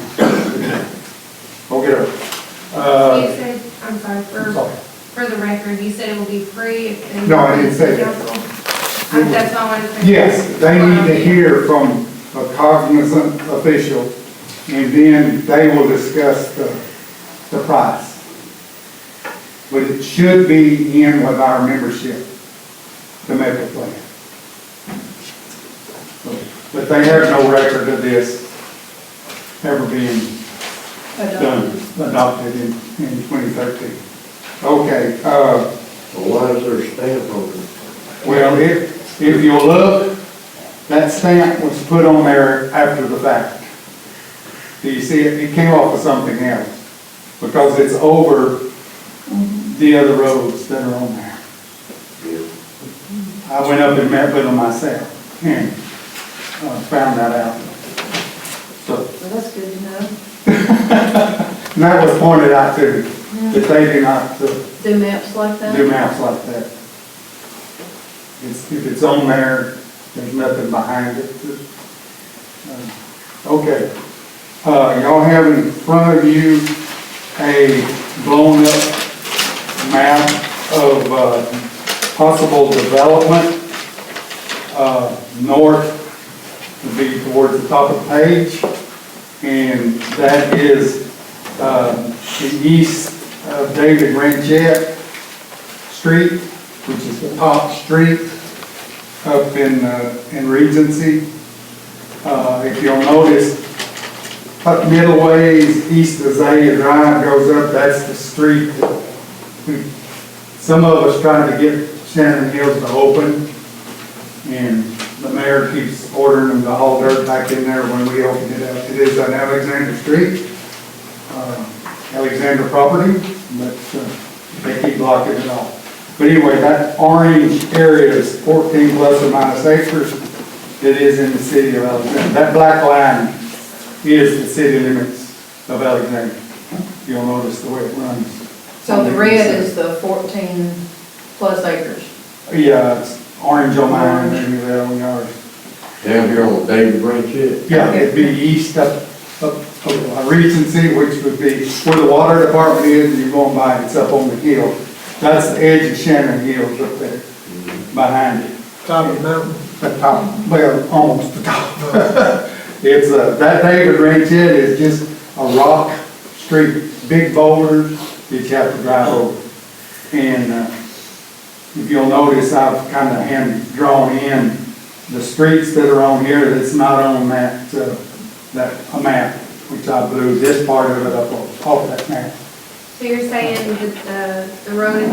Okay. You said, I'm sorry, I'm sorry. for the record, you said it will be free if they. No, I didn't say that. Council? That's all I wanted to say. Yes, they need to hear from a cognizant official, and then they will discuss the price. But it should be in with our membership, the Metro Plan. but they have no record of this ever being done, adopted in 2013. Okay, Well, why is there a stamp on it? well, if you'll look, that stamp was put on there after the fact. Do you see it? It came off of something else, because it's over the other roads that are on there. I went up and met with them myself, and found that out. So, Well, that's good to know. and that was pointed out to me, that they do not Do maps like that? do maps like that. If it's on there, there's nothing behind it. Okay. Y'all have in front of you a blown up map of possible development. North would be towards the top of the page, and that is the east of David Ranchette Street, which is the top street up in Regency. If you'll notice, up middle ways, east of Zaya Drive goes up, that's the street that some of us trying to get Shannon Hills to open, and the mayor keeps ordering them to haul dirt back in there when we open it up. It is on Alexander Street, Alexander property, but they keep blocking it off. But anyway, that orange area is 14 plus or minus acres. It is in the city of Alexander. That black line is the city limits of Alexander. You'll notice the way it runs. So the red is the 14 plus acres. Yeah, it's orange on mine, maybe that on yours. Down here on David Ranchette? Yeah, it'd be east up Regency, which would be where the water department is, and you're going by, it's up on the hill. That's the edge of Shannon Hills up there, behind it. Top of the mountain. The top, well, almost the top. It's, that David Ranchette is just a rock street, big boulders that you have to drive over. And if you'll notice, I've kind of hand drawn in the streets that are on here that's not on that, that map, which I blew this part of it up off that map. So you're saying that the road,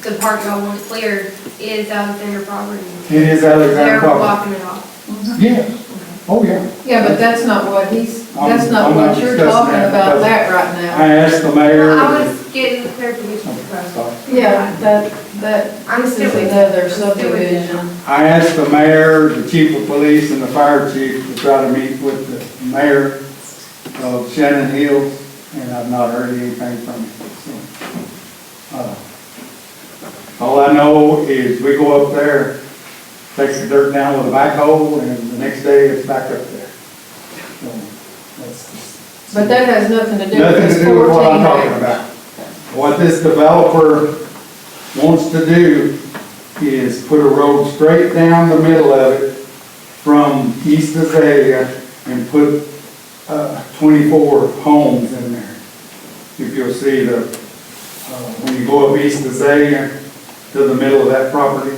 the part y'all want cleared is Alexander property? It is Alexander They're property. blocking it off? Yeah, oh yeah. Yeah, but that's not what that's not I'm what not you're discussing talking that about because that right now. I asked the mayor. I was getting clarification from Sorry. Yeah, this is another subdivision. I asked the mayor, the chief of police, and the fire chief to try to meet with the mayor of Shannon Hills, and I've not heard anything from him. So, all I know is we go up there, take the dirt down with a backhoe, and the next day it's back up there. So, that's But that has nothing to do with nothing this to do with what I'm 14 talking acres. about. What this developer wants to do is put a road straight down the middle of it from east of Zaya and put 24 homes in there. If you'll see when you go up east of Zaya to the middle of that property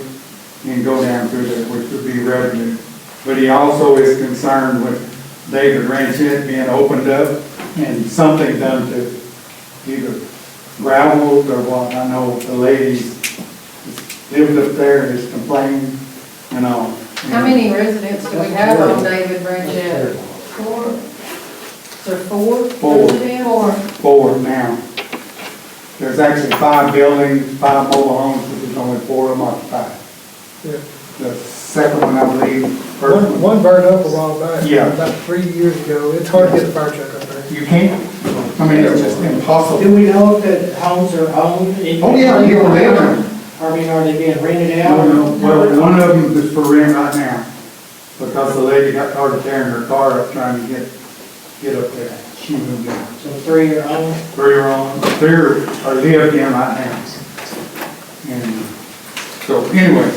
and go down through there, which would be revenue. But he also is concerned with David Ranchette being opened up and something done to either gravel or what. I know the ladies lived up there and is complaining and all. How many residents do we have on David Ranchette? 4? Is there 4? Four. residents? 4 now. There's actually 5 buildings, 5 mobile homes, but there's only 4 of them occupied. Yeah. The second one, I believe, first one. One burned up a while back. Yeah. About 3 years ago. It's hard to get a fire truck up there. You can't, I mean, it's just impossible. Do we know if the homes are owned? Oh, yeah, you can live in them. I mean, are they being rented out? Well, one of them is for rent right now, because the lady got tired of tearing her car up trying to get up there. She moved out. So 3 are owned? 3 are on, 3 are lived in right now. And so anyway,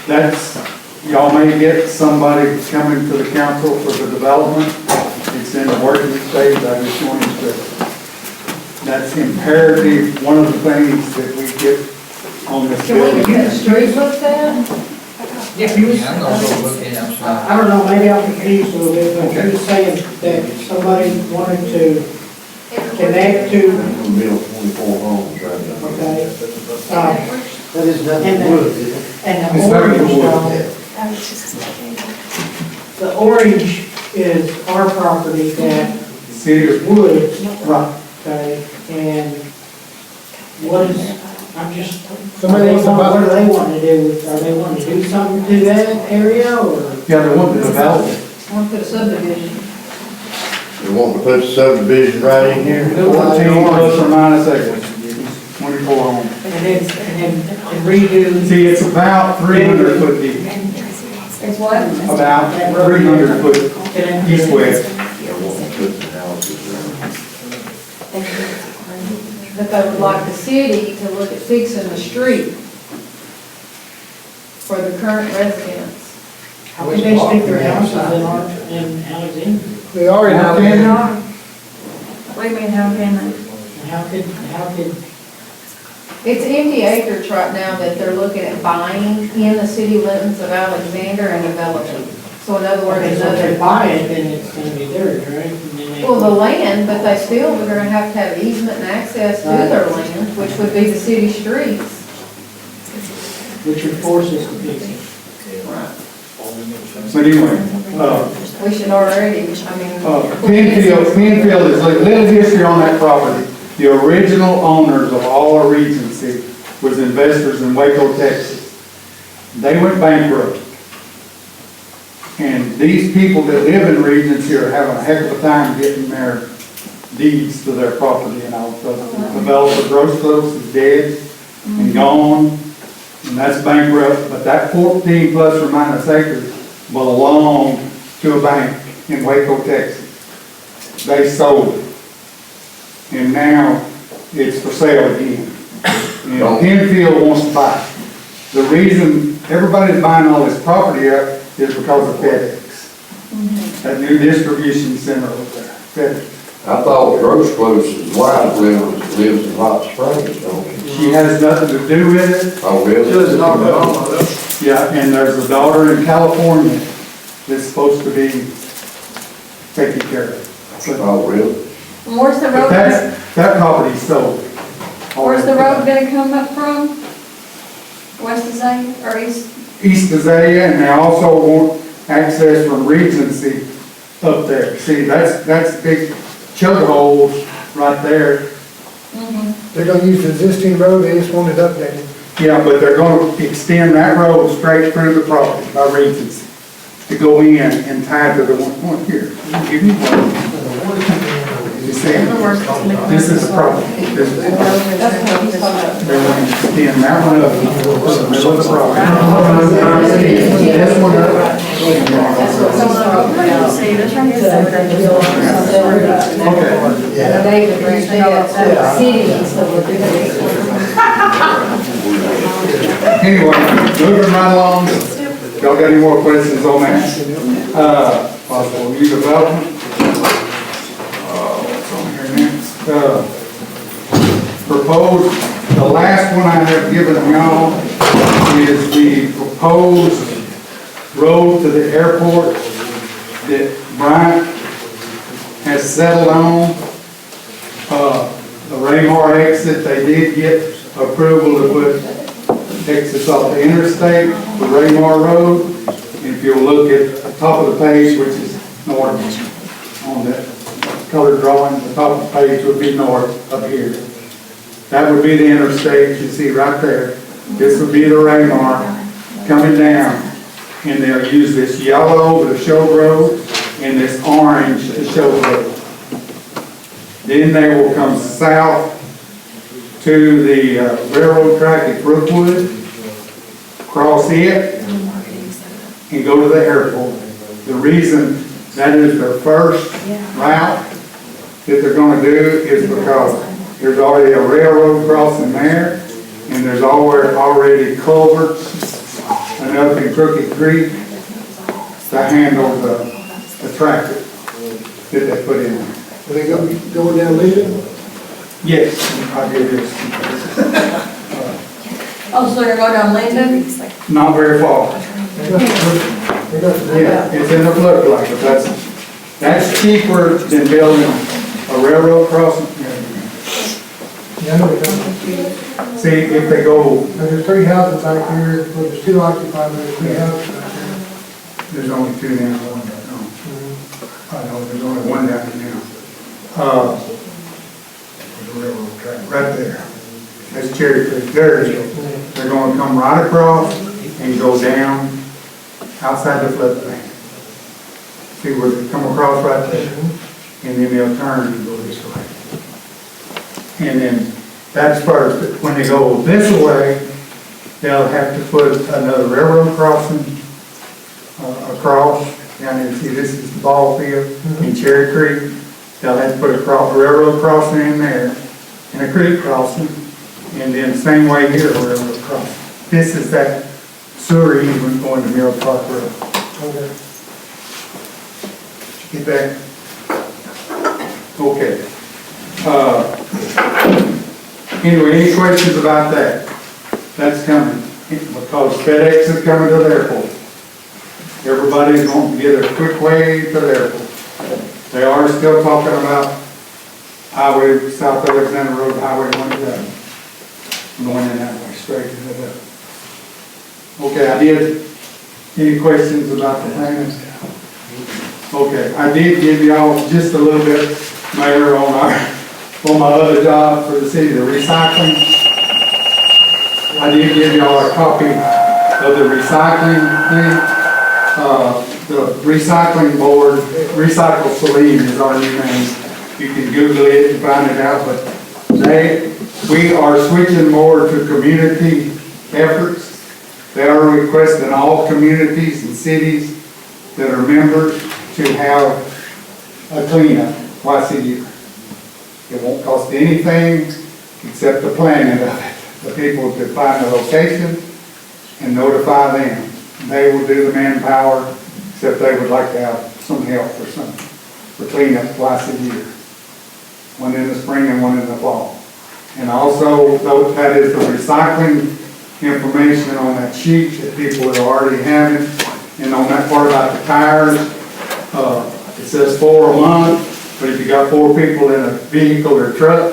that's, y'all may get somebody coming to the council for the development. It's in the working stage. I just wanted to, that's imperative, one of the things that we get on this Can we building. get the streets looked at? Yeah, I'm gonna go look at it, I'm sorry. I don't know, maybe I'm confused a little bit, but you're saying that somebody wanted to connect to, Build 24 homes right now. okay, That is nothing And wood, is it? and It's the not orange, wood. the orange is our property that City of would, Right. okay, and what is, I'm just, Somebody wants to buy- what do they want to do? Are they wanting to do something to that area, or? Yeah, they want to develop it. I want to put a subdivision. You want to put subdivision right in here? 14 plus or minus acres, 24 homes. And then redo, See, it's about 300 foot deep, It's what? about 300 foot east-west. They want to put the houses around. But they would like the city to look at fixing the street for the current residents. how can they stick their houses in Alexandria? They already How have can- it. What do you mean, how can they? And how could, It's empty acreage right now that they're looking at buying in the city limits of Alexander and developing. So in other words, okay, so if they another, buy it, then it's gonna be theirs, right? And then they- well, the land, but they still, they're gonna have to have easement and access to their land, which would be the city streets. Which would force us to fix it. But anyway, We should already, I mean. Penfield is, a little history on that property. The original owners of all of Regency was investors in Waco, Texas. They went bankrupt. And these people that live in Regency are having a heck of a time getting their deeds to their property and all. The developer Grosclose is dead and gone, and that's bankrupt. But that 14 plus or minus acres belonged to a bank in Waco, Texas. They sold it. And now it's for sale again. And Penfield wants to buy it. The reason everybody's buying all this property up is because of FedEx. That new distribution center over there, FedEx. I thought Grosclose's wife lives in Hot Springs, don't she? She has nothing to do with it. Oh, really? Just not Oklahoma, Yeah, and there's a daughter in California that's supposed to be taken care of. But Oh, really? Where's the road, that property's sold. where's the road gonna come up from? West of Zane, or east? East Azalea, and they also want access from Regency up there. See, that's big chug holes right there. They're gonna use the existing road, they just want it updated. Yeah, but they're gonna extend that road straight through the property by Regency to go in and tie to the one here. Give me one. You see, this is the property. This is the property. That's what he's talking about. They want to extend that one up to the middle of the property. This one up. That's what someone wrote down. See, that's right here. Okay. And David Green said, the city needs to look at it. Anyway, moving right along. Y'all got any more questions on that? Possible new development? What's on here next? Proposed, the last one I have given y'all is the proposed road to the airport that Bryant has settled on. The Raymar exit, they did get approval to put exits off the interstate, the Raymar Road. And if you'll look at the top of the page, which is north, on that colored drawing, the top of the page would be north up here. That would be the interstate, you see right there. This would be the Raymar coming down. And they'll use this yellow to show road and this orange to show road. Then they will come south to the railroad track at Brookwood, cross it, and go to the airport. The reason that is their first route that they're gonna do is because there's already a railroad crossing there, and there's already culverts and up in Crooked Creek to handle the traffic that they put in there. Are they going down Lincoln? Yes, I do this. Oh, so you're going down Linden? Not very far. Yeah, it's in the floodplain, but that's cheaper than building a railroad crossing. Yeah, I know what you're talking See, if they go, about. There's 3 houses back here, well, there's 2 occupied, but there's 3 houses back here. there's only 2 down, 1 down, no. I know, there's only 1 down there now. There's a railroad track right there. That's Cherry Creek, there it is. They're gonna come right across and go down outside the floodplain. See where they come across right there, and then they'll turn and go this way. And then that's first, when they go this way, they'll have to put another railroad crossing across, down there, see this is the ball field in Cherry Creek. They'll have to put a railroad crossing in there, and a creek crossing, and then same way here, a railroad crossing. This is that sewer easement going to Mill Park Road. Okay. Get that? Okay. Anyway, any questions about that? That's coming, because FedEx is coming to the airport. Everybody's going to get a quick way to the airport. They are still talking about highway, South Alexander Road, Highway 27, going in that way, straight to the. Okay, I did. Any questions about the payments? Okay, I did give y'all just a little bit, Mayor, on my other job for the city, the recycling. I did give y'all a copy of the recycling thing. The recycling board, Recycle Saline is our new name. You can Google it and find it out, but we are switching more to community efforts. They are requesting all communities and cities that are members to have a cleanup twice a year. It won't cost anything except the planning of it. The people to find the location and notify them. They will do the manpower, except they would like to have some help or something for cleanup twice a year. One in the spring and one in the fall. And also, that is the recycling information on that sheet that people are already having. And on that part about the tires, it says 4 a month, but if you got 4 people in a vehicle or truck,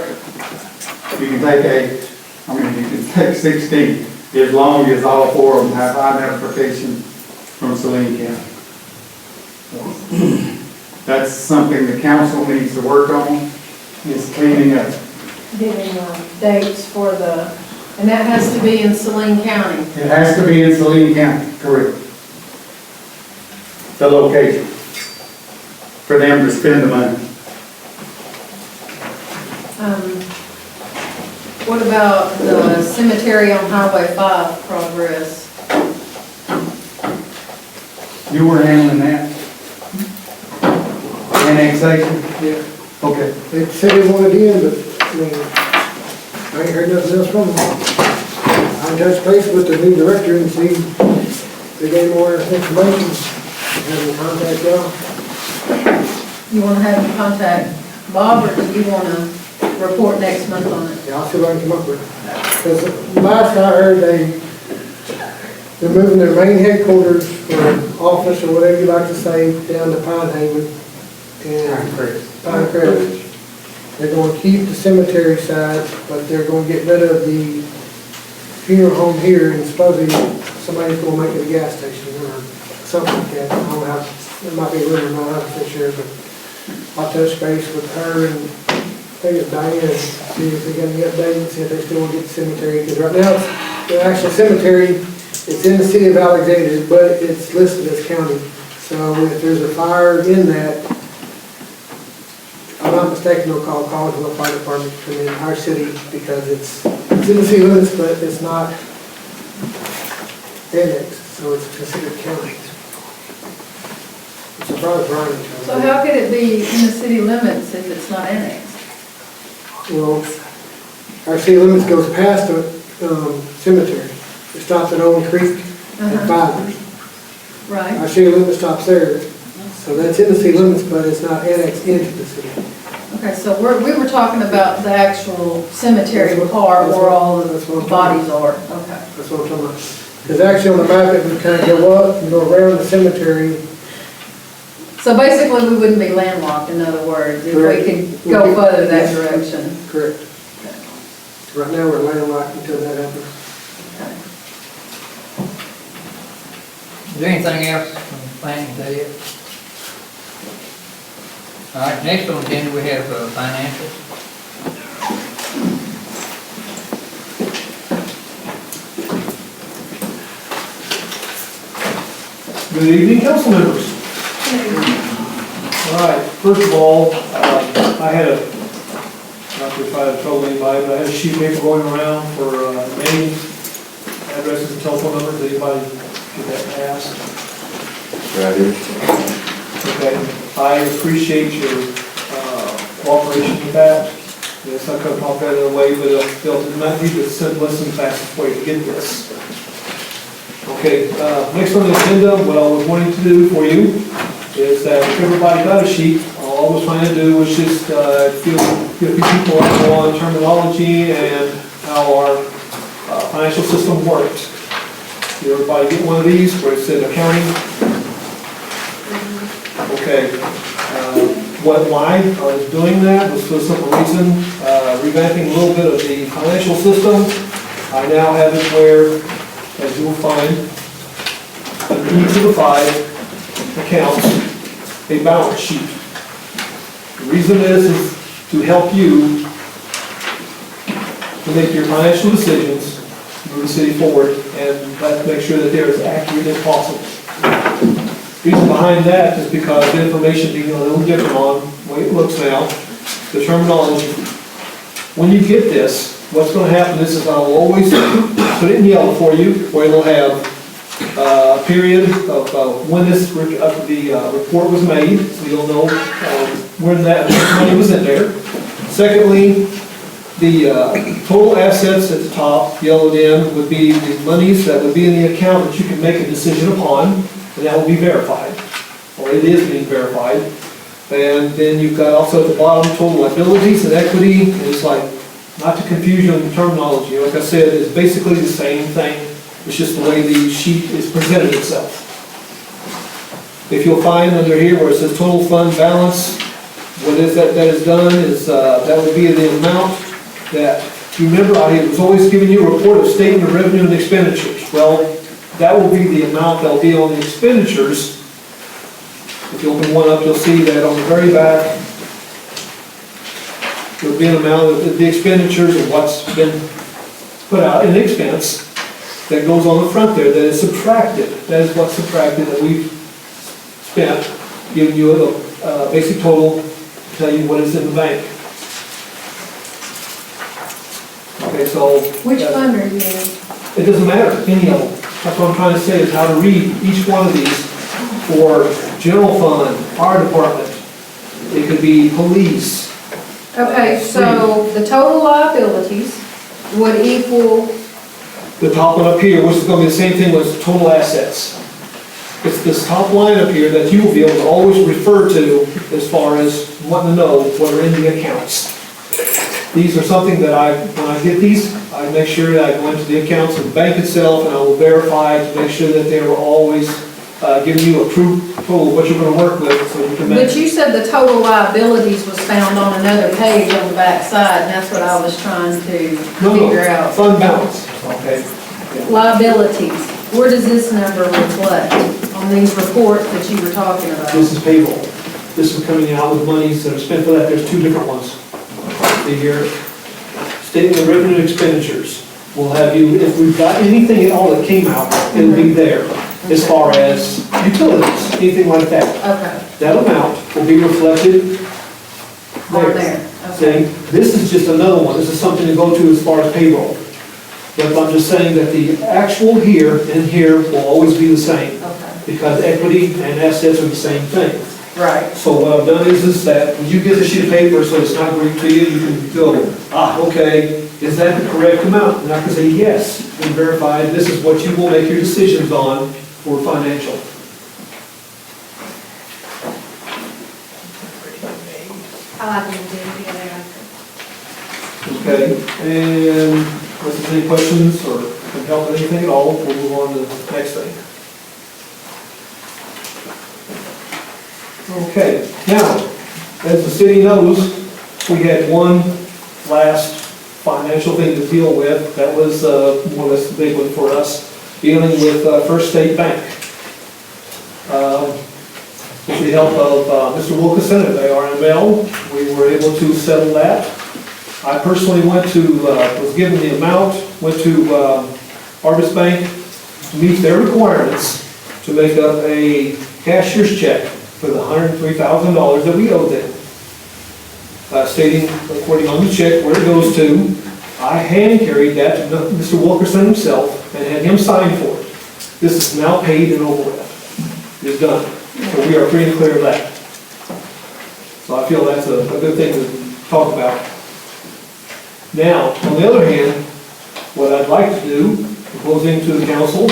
you can take 8. I mean, you can take 16, as long as all 4 of them have identification from Saline County. So, that's something the council needs to work on, is cleaning up. Giving dates for and that has to be in Saline County. It has to be in Saline County, correct. The location, for them to spend the money. What about the cemetery on Highway 5 progress? You were handling that? Annexation? Yeah. Okay. They said they wanted in, but, I mean, I ain't heard nothing else from them. I touched base with the new director and see if they gave more information, have them contact y'all. You want to have them contact Bob, or do you want to report next month on it? Yeah, I'll see what I can come up with. Because last I heard, they're moving their main headquarters or office or whatever you like to say down to Pine Haven and Pine Crest. They're going to keep the cemetery side, but they're going to get rid of the funeral home here, and supposedly somebody's going to make it a gas station or something like that. I don't know how, it might be a rumor, I'm not 100% sure, but I'll touch base with her and I think it's Diane, see if they got any updates, see if they still want to get the cemetery, because right now, the actual cemetery, it's in the city of Alexandria, but it's listed as county. So if there's a fire in that, if I'm not mistaken, they'll call Collinsville Fire Department to come in our city, because it's in the city limits, but it's not annexed, so it's considered county. I'm surprised Brian. So how could it be in the city limits if it's not annexed? Well, our city limits goes past the cemetery. It stops at Owen Creek and Fivers. Right. Our city limit stops there. So that's in the city limits, but it's not annexed into the city. Okay, so we were talking about the actual cemetery part where all the bodies are. Okay. That's what I'm talking about. Because actually on the map, it would kind of go up and go around the cemetery. So basically, we wouldn't be landlocked, in other words, if we Correct. could go further that direction. Correct. Right now, we're landlocked until that happens. Is there anything else from planning, is that it? All right, next on the agenda, we have financials. Good evening, council members. All right, first of all, I had not to try to trouble anybody, but I had a sheet of paper going around for names, addresses, and telephone numbers. Anybody get that passed? Right here. Okay, I appreciate your cooperation with that. Yes, I could have talked that other way, but I felt it might be the simplest and fastest way to get this. Okay, next on the agenda, what I was wanting to do for you is that if everybody got a sheet, all I was trying to do was just give people on terminology and how our financial system works. Did everybody get one of these where it said accounting? Okay. Why I was doing that was for the simple reason, revamping a little bit of the financial system. I now have it where, as you will find, in each of the 5 accounts, a balance sheet. The reason is to help you to make your financial decisions, move the city forward, and make sure that they're as accurate as possible. The reason behind that is because the information being a little different on the way it looks now, the terminology. When you get this, what's going to happen is I'll always put it in yellow for you, where it'll have a period of when this report was made, so you'll know when that money was in there. Secondly, the total assets at the top, yellowed in, would be the monies that would be in the account that you can make a decision upon, and that will be verified, or it is being verified. And then you've got also at the bottom total liabilities and equity. It's like, not to confuse you in terminology, like I said, it's basically the same thing. It's just the way the sheet is presented itself. If you'll find under here where it says total fund balance, what is that is done is, that would be the amount that, you remember, I was always giving you a report of statement of revenue and expenditures. Well, that will be the amount that will be on the expenditures. If you open one up, you'll see that on the very back, there'll be an amount of the expenditures of what's been put out in expense that goes on the front there, that is subtracted. That is what's subtracted that we've spent, giving you a basic total, tell you what is in the bank. Okay, so. Which fund are you in? It doesn't matter, any of them. That's what I'm trying to say, is how to read each one of these for general fund, fire department. It could be police. Okay, so the total liabilities would equal, The top one up here, which is going to be the same thing as total assets. It's this top line up here that you will be able to always refer to as far as wanting to know what are in the accounts. These are something that when I get these, I make sure that I go into the accounts of the bank itself, and I will verify to make sure that they are always giving you a true total of what you're going to work with, so you can but make. you said the total liabilities was found on another page on the back side, and that's what I was trying to figure out. Fund balance, okay. Liabilities, where does this number reflect on these reports that you were talking about? This is payroll. This is coming out with monies that are spent for that. There's 2 different ones. See here, statement of revenue and expenditures. We'll have you, if we've got anything at all that came out, it'll be there. As far as utilities, anything like that. Okay, That amount will be reflected on there. there, See, okay. this is just another one. This is something to go to as far as payroll. But I'm just saying that the actual here and here will always be the same, Okay, because equity and assets are the same thing. right. So what I've done is that when you get the sheet of paper, so it's not Greek to you, you can go, okay, is that the correct amount? And I can say, yes, and verify, this is what you will make your decisions on for financial. I like them to do it together. Okay, and was there any questions or can help with anything at all, we'll move on to the next thing. Okay, now, as the city knows, we had one last financial thing to deal with. That was more or less the big one for us, dealing with First State Bank. With the help of Mr. Wilkerson at ARML, we were able to settle that. I personally went to, was given the amount, went to Harvest Bank to meet their requirements to make up a cashier's check for the $103,000 that we owed them. Stating, according on the check, where it goes to. I hand carried that to Mr. Wilkerson himself and had him sign for it. This is now paid and over with. It is done. So we are free and clear of that. So I feel that's a good thing to talk about. Now, on the other hand, what I'd like to do, proposing to the council,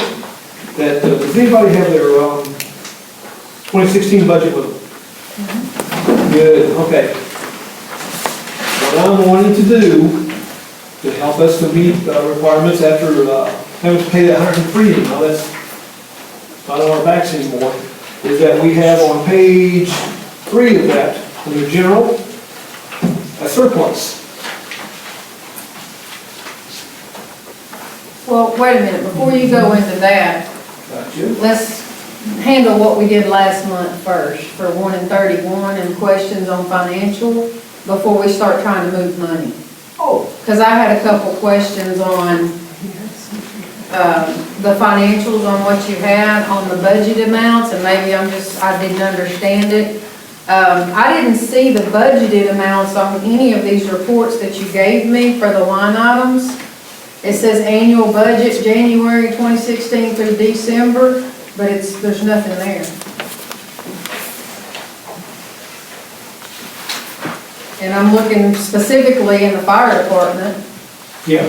that does anybody have their 2016 budget with them? Good, okay. What I'm wanting to do to help us to meet requirements after having to pay that $103, now that's not on our backs anymore, is that we have on page 3 of that, under general, a surplus. Well, wait a minute, before you go into that, Gotcha. let's handle what we did last month first, for 1 and 31, and questions on financial, before we start trying to move money. Oh, Because I had a couple questions on the financials, on what you had, on the budget amounts, and maybe I didn't understand it. I didn't see the budgeted amounts on any of these reports that you gave me for the line items. It says annual budget, January 2016 through December, but there's nothing there. And I'm looking specifically in the fire department, yeah.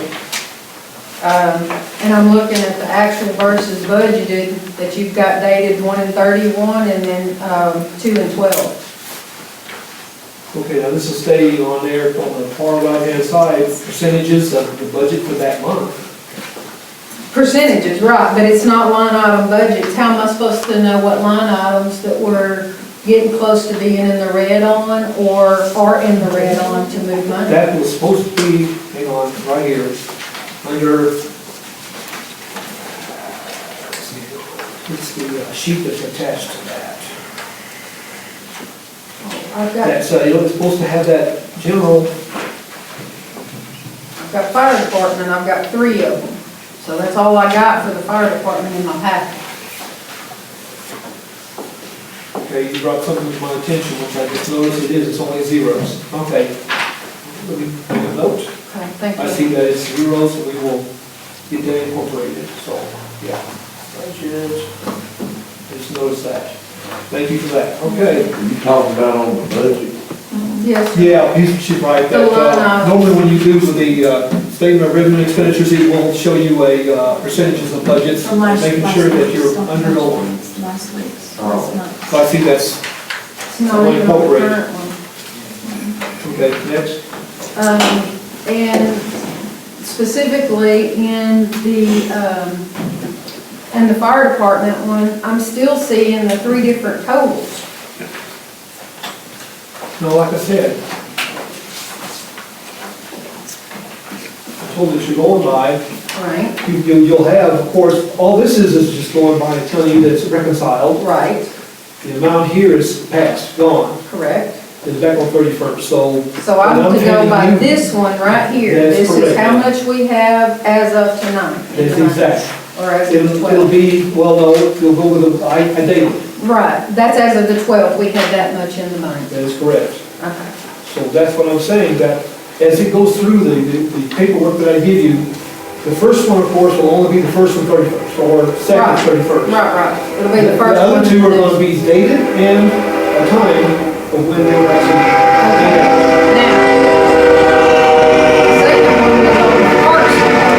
and I'm looking at the actual versus budgeted that you've got dated 1 and 31, and then 2 and 12. Okay, now this is stating on there on the far right-hand side, percentages of the budget for that month. Percentages, right, but it's not line item budgets. How am I supposed to know what line items that we're getting close to being in the red on, or are in the red on to move money? That was supposed to be, hang on, right here, under, it's the sheet that's attached to that. I've got That's, it's supposed to have that general, fire department, I've got 3 of them. So that's all I got for the fire department in my packet. okay, you brought something to my attention, which I just noticed it's only zeros. Okay, let me make a note. Okay, thank I you. see that it's zeros, and we will get that incorporated, so, yeah. Budget, just notice that. Thank you for that, okay. You talking about on the budget? Yes, Yeah, she's right, The that, line item. normally when you do the statement of revenue and expenditures, it will show you a percentages of budgets, From last making sure that you're week's, under the line. Last week's, Oh. last month. So I think that's, it's not even on the current one. okay, next. And specifically in the fire department one, I'm still seeing the 3 different totals. No, like I said, I told you that you're going by, Right, you'll have, of course, all this is just going by and telling you that it's reconciled. right, The amount here is passed, gone, correct. it's back on 31st, so. So I'm when to go handing by you- this one right here. That's This is correct. how much we have as of tonight. That's exact. Or as of the It'll 12th. be, well, no, you'll go with a date. Right, that's as of the 12th, we had that much in the bank. That is correct. Okay. So that's what I'm saying, that as it goes through the paperwork that I give you, the first one, of course, will only be the first and 31st, or second Right. 31st. Right, it'll be the first one. The other 2 are and going to the be dated and a time of when they were actually. Now, the second one was on the first one.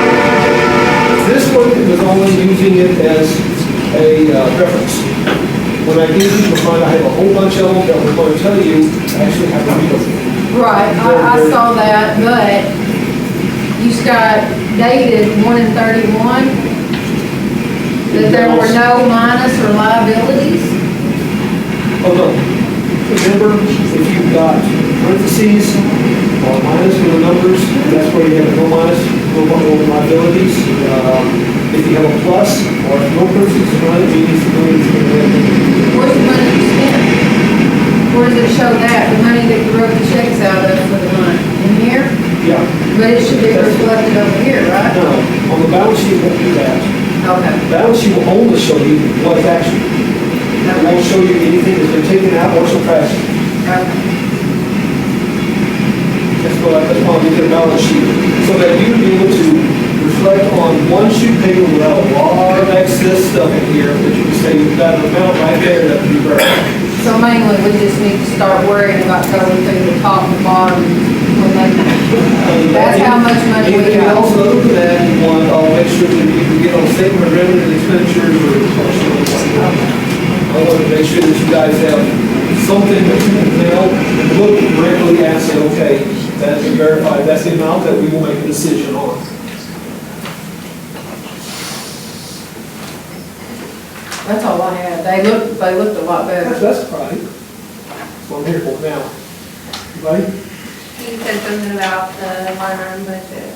This one was only using it as a reference. When I give you the fund, I have a whole bunch of them that we're going to tell you, I actually have to read them. Right, I saw that, but you got dated 1/31, that there were no minus or liabilities. Oh, no. Remember, if you've got parentheses or minus for the numbers, that's where you have no minus, no liabilities. If you have a plus or no parentheses, no liabilities, no liabilities. Where's the money you spent? Where does it show that, the money that you wrote the checks out of for the month? In here? Yeah, But it should be reflected over here, right? no, on the balance sheet, it won't do that. Okay. Balance sheet will only show you what's actually. It won't show you anything that's been taken out or subtracted. That's why we did a balance sheet, so that you would be able to reflect on one sheet of paper without a lot of excess stuff in here, that you can say you've got an amount right there that would be correct. So mainly, we just need to start worrying about going through the top and bottom when they, that's how much money we Anything else got. other than that, you want, I'll make sure that you can get on statement of revenue and expenditures or. I want to make sure that you guys have something that you can mail and look directly at, say, okay, that has been verified, that's the amount that we will make a decision on. That's all I had. They looked a lot better. That's right. That's what I'm here for now. Anybody? You said something about the line item budget,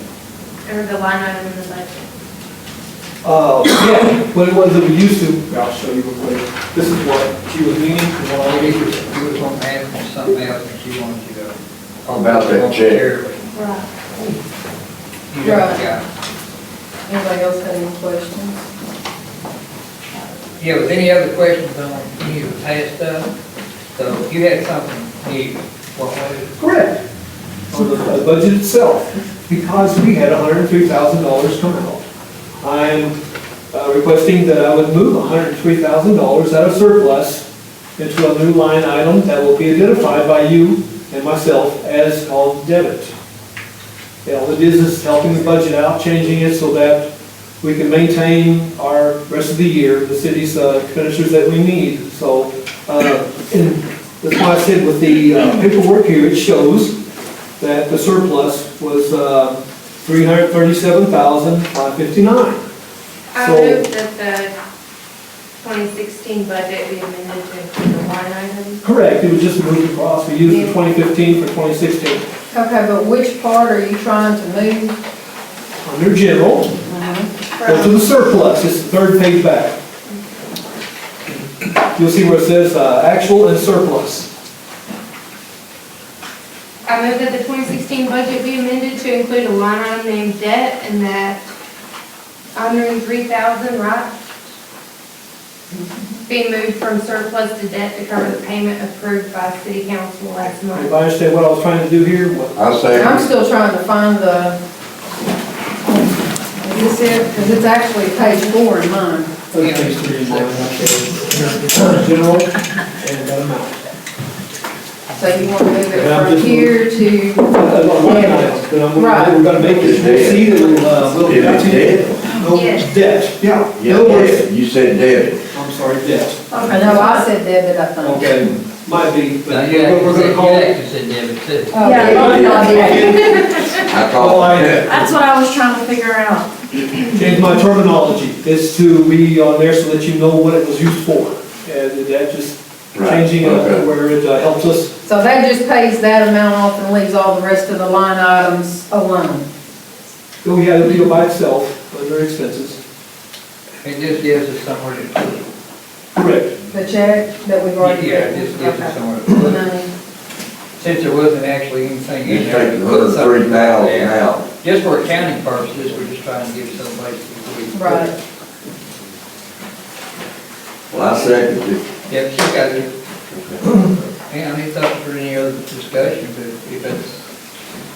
or the line item in the budget. Yeah, what it was that we used to, I'll show you real quick. This is what she was meaning, and what I gave her. You was gonna add something else that you wanted to go. About that check. Right. You got Right. it. Anybody else have any questions? Yeah, was any other questions on any of the past stuff? So you had something new, what was it? Correct. On the budget itself, because we had $103,000 come out. I'm requesting that I would move $103,000 out of surplus into a new line item that will be identified by you and myself as called debit. And all it is helping the budget out, changing it so that we can maintain our rest of the year, the city's expenditures that we need. So, and that's why I said with the paperwork here, it shows that the surplus was $337,559. I So- moved that the 2016 budget be amended to include the line item. Correct, it was just moved across, we used the 2015 for 2016. Okay, but which part are you trying to move? Under general, go to the surplus, it's the third page back. You'll see where it says actual and surplus. I move that the 2016 budget be amended to include a line item named debt and that 103,000, right? Be moved from surplus to debt to cover the payment approved by city council last month. If I understand what I was trying to do here, what- I say, I'm still trying to find the, is this it? Because it's actually page 4 in mine. general and that amount. So you want to move it And I'm from just- here to, Line items, but we're gonna make it, see that we'll. if it's dead, No, Yes. debt, yeah. yeah, No worries. dead. You said dead. I'm sorry, debt. I know I said debit, I think. Okay, might be, No, but you we're gonna call it. actually said debit too. Oh, Yeah, yeah, I I call it dead. That's what I was trying to figure out. Change my terminology, is to be on there so that you know what it was used for. And that just Right, changing it okay. where it helps us. So that just pays that amount off and leaves all the rest of the line items alone. Oh, yeah, it'll be by itself, under expenses. It just gives us somewhere to put it. Correct. The check that we've already. Yeah, it just gives us Okay. somewhere to put it. Money. Since there wasn't actually anything You in there. take the put something 103,000 there. out. Just for accounting purposes, we're just trying to give some place to put it. Right. Well, I second it. Yep, she got it. And any thoughts for any other discussion, but if it's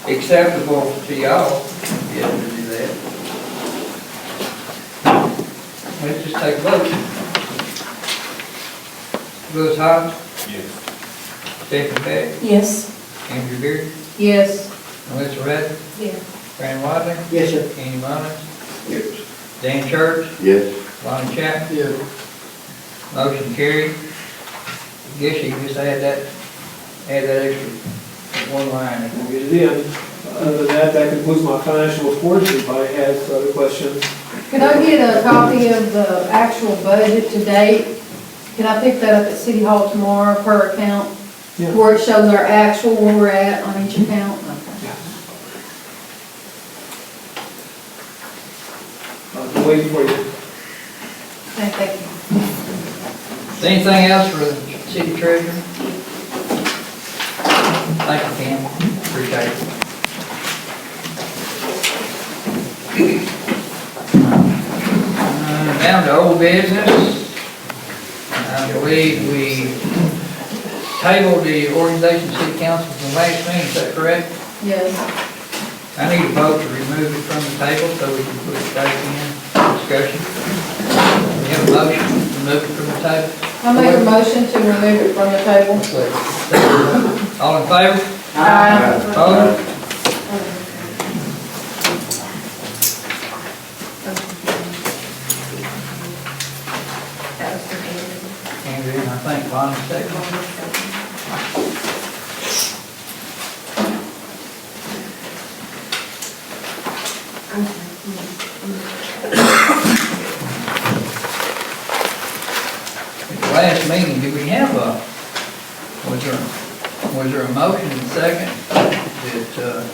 acceptable to y'all, yeah, to do that. Let's just take a vote. Louis Hobbs? Yes. Stephen Beck? Yes. Andrew Beard? Yes. Melissa Radford? Yes. Fran Wiley? Yes, sir. Kenny Moniz? Dan Church? Yes. Lonnie Chapman? Yeah. Motion carried. Guess you can just add that extra one line and We'll get it in. Other than that, that concludes my financial report. If anybody has other questions, Can I get a copy of the actual budget to date? Can I pick that up at City Hall tomorrow per account? Yeah. Where it shows our actual, where we're at on each account? I'll be waiting for you. Thank you. Anything else for the city treasurer? Thank you, Ken. Appreciate it. Down to old business. I believe we tabled the organization city council from last meeting, is that correct? Yes. I need a vote to remove it from the table so we can put it back in discussion. We have a motion to remove it from the table. I make a motion to remove it from the table. All in favor? Aye. Opposed? That was for Andrew. Andrew, and I think Bonnie second. I'm sorry. At the last meeting, did we have was there a motion and second that,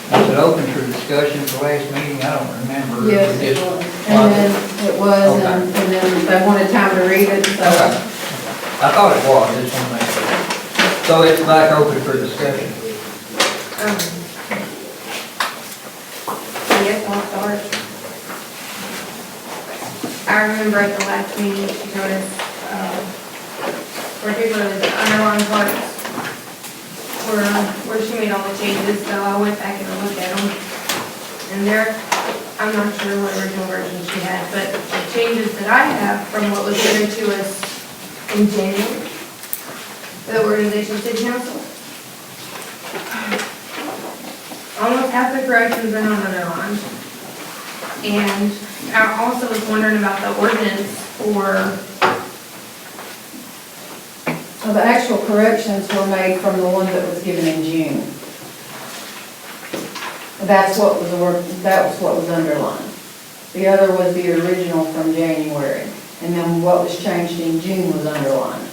was it open for discussion at the last meeting? I don't remember. Yes, We it just- was. And then it was, and then they wanted time to read it, so. Okay. I thought it was, just want to make sure. So it's back open for discussion. Yes, I'll start. I remember at the last meeting, she told us, particularly the underlying parts, where she made all the changes, so I went back and looked at them. And I'm not sure what original version she had, but the changes that I have from what was given to us in January, for the organization city council, almost half the corrections are not underlined. And I also was wondering about the ordinance for, So the actual corrections were made from the one that was given in June. That was what was underlined. The other was the original from January, and then what was changed in June was underlined.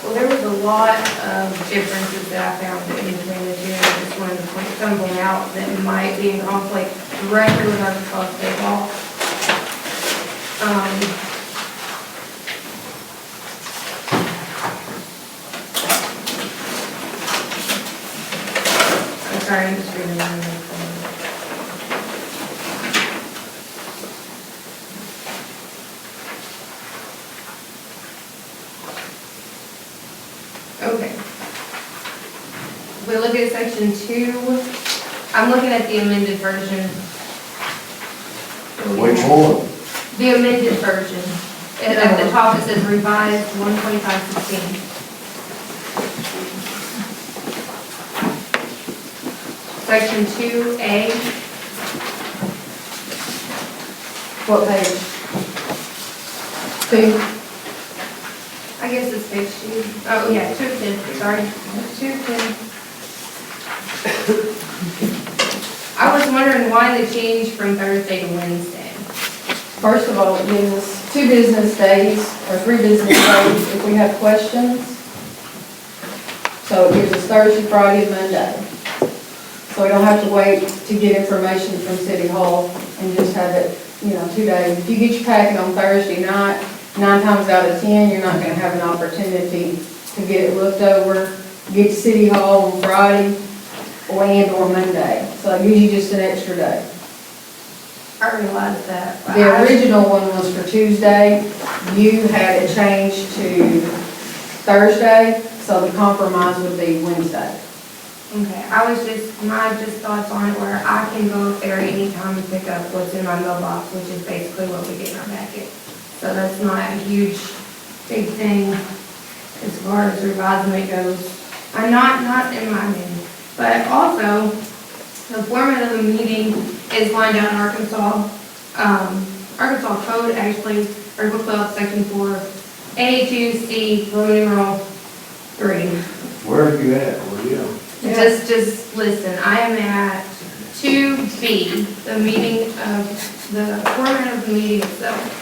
well, there was a lot of differences that I found in between the two. I just wanted to point something out that might be in conflict directly with Arkansas state law. I'm sorry, I'm just reading my notes. Okay. We look at section 2. I'm looking at the amended version. Which one? The amended version. At the top it says revised 12516. Section 2A. What page? 2? I guess it's page 2. Oh, yeah, 210, sorry. 210. I was wondering why the change from Thursday to Wednesday. First of all, it gives us 2 business days, or 3 business days if we have questions. So it gives us Thursday, Friday, and Monday. So we don't have to wait to get information from City Hall and just have it, 2 days. If you get your packet on Thursday night, 9 times out of 10, you're not gonna have an opportunity to get it looked over, get to City Hall on Friday or Monday. So it gives you just an extra day. I realized that. but The I- original one was for Tuesday. You had it changed to Thursday, so the compromise would be Wednesday. Okay, my thoughts on it where I can go up there anytime and pick up what's in my mailbox, which is basically what we get in our packet. So that's not a huge, big thing as far as revising it goes. I'm not in my opinion. But also, the format of the meeting is lined out in Arkansas. Arkansas code actually, Article 12, Section 4, A, 2, C, Roman numeral 3. Where are you at? Where are you? Just listen, I am at 2B, the meeting of, the format of the meeting itself.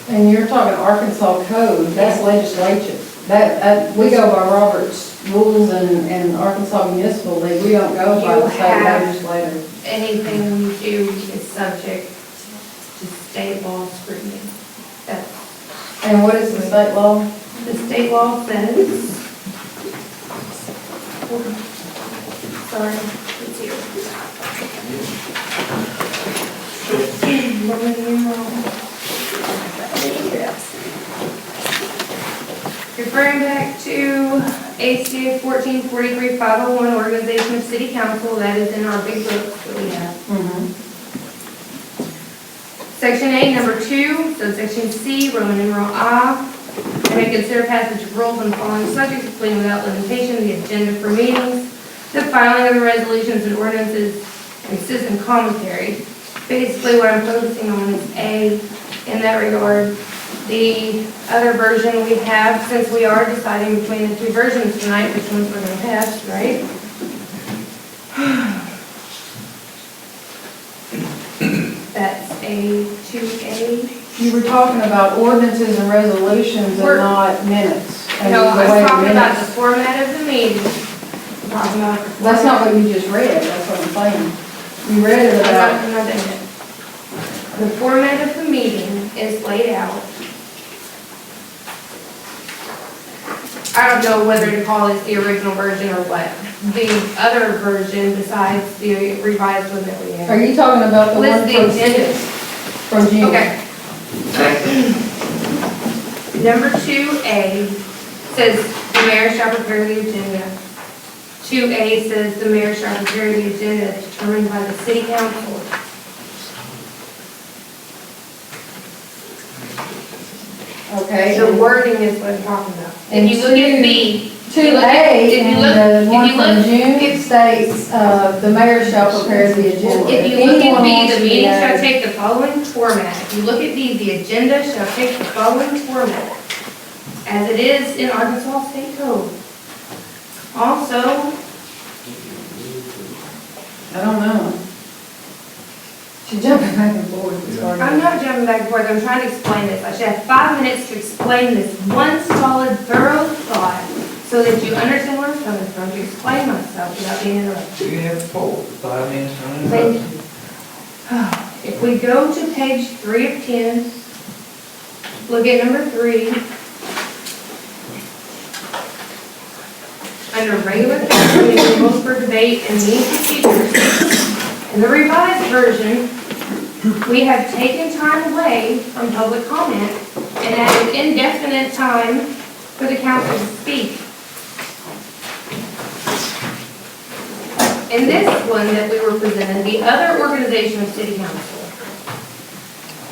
And you're talking Arkansas code, that's legislature. We go by Robert's rules and Arkansas municipal league, we don't go by the You state have- legislature. Anything you do is subject to state law scrutiny. That's, And what is the state law? the state law says, sorry, it's here. Referring back to ACA 1443-501, Organization of City Council, that is in our big book that we have. Section A, number 2, subsection C, Roman numeral I, I may consider passage of rules on the following subjects, including without limitation, the agenda for meetings, the filing of the resolutions and ordinances, and citizen commentary. Basically, what I'm focusing on is A, in that regard. The other version we have, since we are deciding between the two versions tonight, which ones we're going to pass, right? That's A, 2A. You were talking about ordinances and resolutions and We're- not minutes. and No, the I way was the talking about the minutes- format of the meeting. I'm talking about the That's not format. what you just read, that's what I'm saying. You read it I'm not about, done yet. The format of the meeting is laid out. I don't know whether to call this the original version or what. The other version besides the revised one that we are have. you talking about the List one the from agendas. from June? Okay. Number 2A says the mayor shall prepare the agenda. 2A says the mayor shall prepare the agenda determined by the city council. Okay. The wording is what I'm talking about. And If you look at B, 2A if you and look- the if one you from look- June if- states, the mayor shall prepare the agenda. if you look at anyone B, wants the to meeting add- shall take the following format. If you look at B, the agenda shall take the following format, as it is in Arkansas State Code. Also, I don't know. She's jumping back and forth. It's hard to- I'm not jumping back and forth, I'm trying to explain this. I should have 5 minutes to explain this one solid, thorough thought, so that you understand where I'm coming from, to explain myself without being interrupted. You have 5 minutes on it. Thank you. If we go to page 3 of 10, look at number 3. Under regular council meeting rules for debate and meeting procedures, in the revised version, we have taken time away from public comment and added indefinite time for the council to speak. In this one that we were presented, the other organization of city council,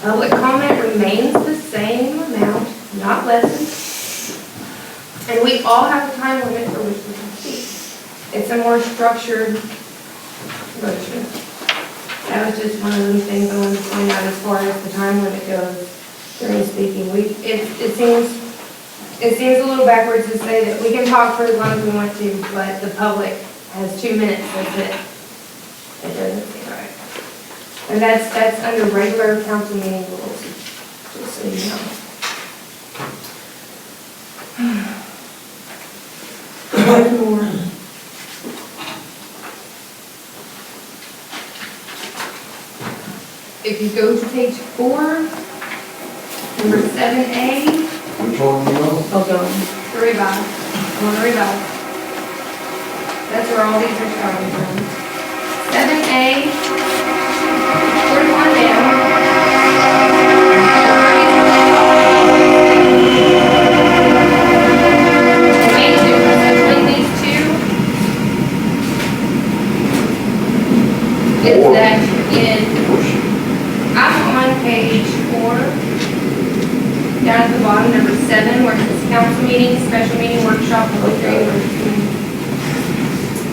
public comment remains the same amount, not lessened, and we all have a time limit for which we can speak. It's a more structured version. That was just one of the things I wanted to point out as far as the time limit goes during speaking. It seems a little backwards to say that we can talk for as long as we want to, but the public has 2 minutes, that's it. It doesn't seem right. And that's under regular council meeting rules, just so you know. One more. If you go to page 4, number 7A, Which one you on? the revise, I want to revise. That's where all these are starting from. 7A, 41 down. The main difference between these two is that I'm on page 4, down at the bottom, number 7, where it says council meeting, special meeting, workshop, public hearing, emergency meeting.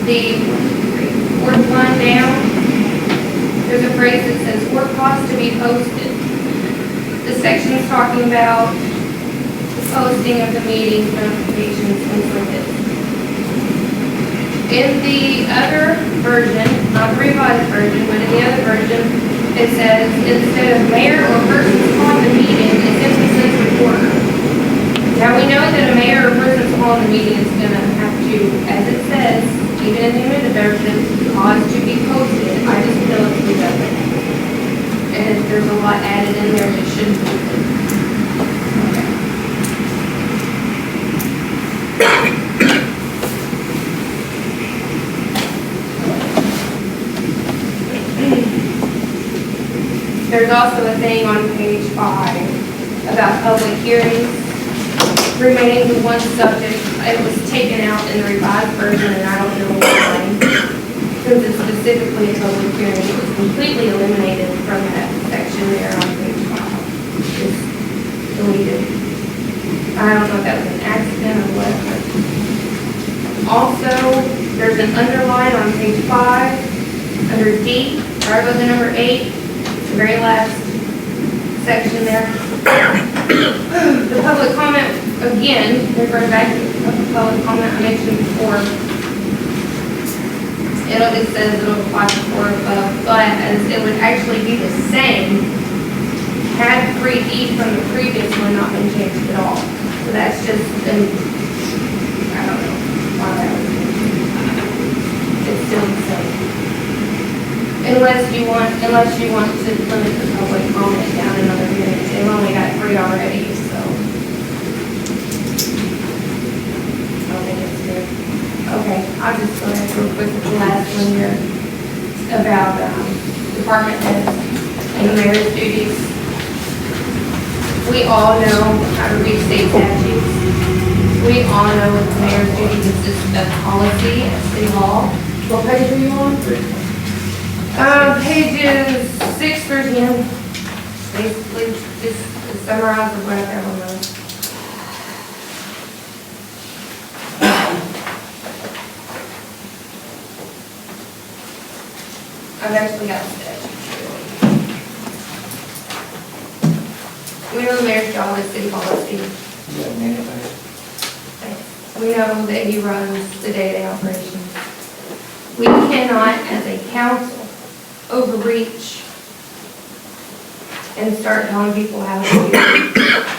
The fourth line down, there's a phrase that says, work costs to be posted. The section is talking about the posting of the meetings, notifications, things like this. In the other version, not the revised version, but in the other version, it says, instead of mayor or persons calling the meeting, it simply says reporter. Now, we know that a mayor or person calling the meeting is gonna have to, as it says, even in the amended version, cause to be posted. I just feel it's redundant. And there's a lot added in there that shouldn't be. There's also a thing on page 5 about public hearings. Remaining to one subject, it was taken out in the revised version, and I don't know why. Since it's specifically a public hearing, it was completely eliminated from that section there on page 5. Just deleted. I don't know if that was an accident or what, but. Also, there's an underline on page 5, under D, right above the number 8, the very last section there. The public comment, again, referring back to the public comment I mentioned before. It says it'll apply to 4 above, but as it would actually be the same had 3E from the previous one not been changed at all. So that's just, I don't know why that was changed. It's still the same. Unless you want to limit the public comment down another minute. They've only got 3 already, so. I don't think it's good. Okay, I'll just go ahead real quick with the last one here about department heads and mayor's duties. We all know how to read state statutes. We all know what the mayor's duties consist of policy and city law. What page are you on? Pages 6 through 10, basically just summarize of what I have on those. I've actually got the statute. We know the mayor's job is city policy. We know that he runs the day-to-day operations. We cannot, as a council, overreach and start telling people how to do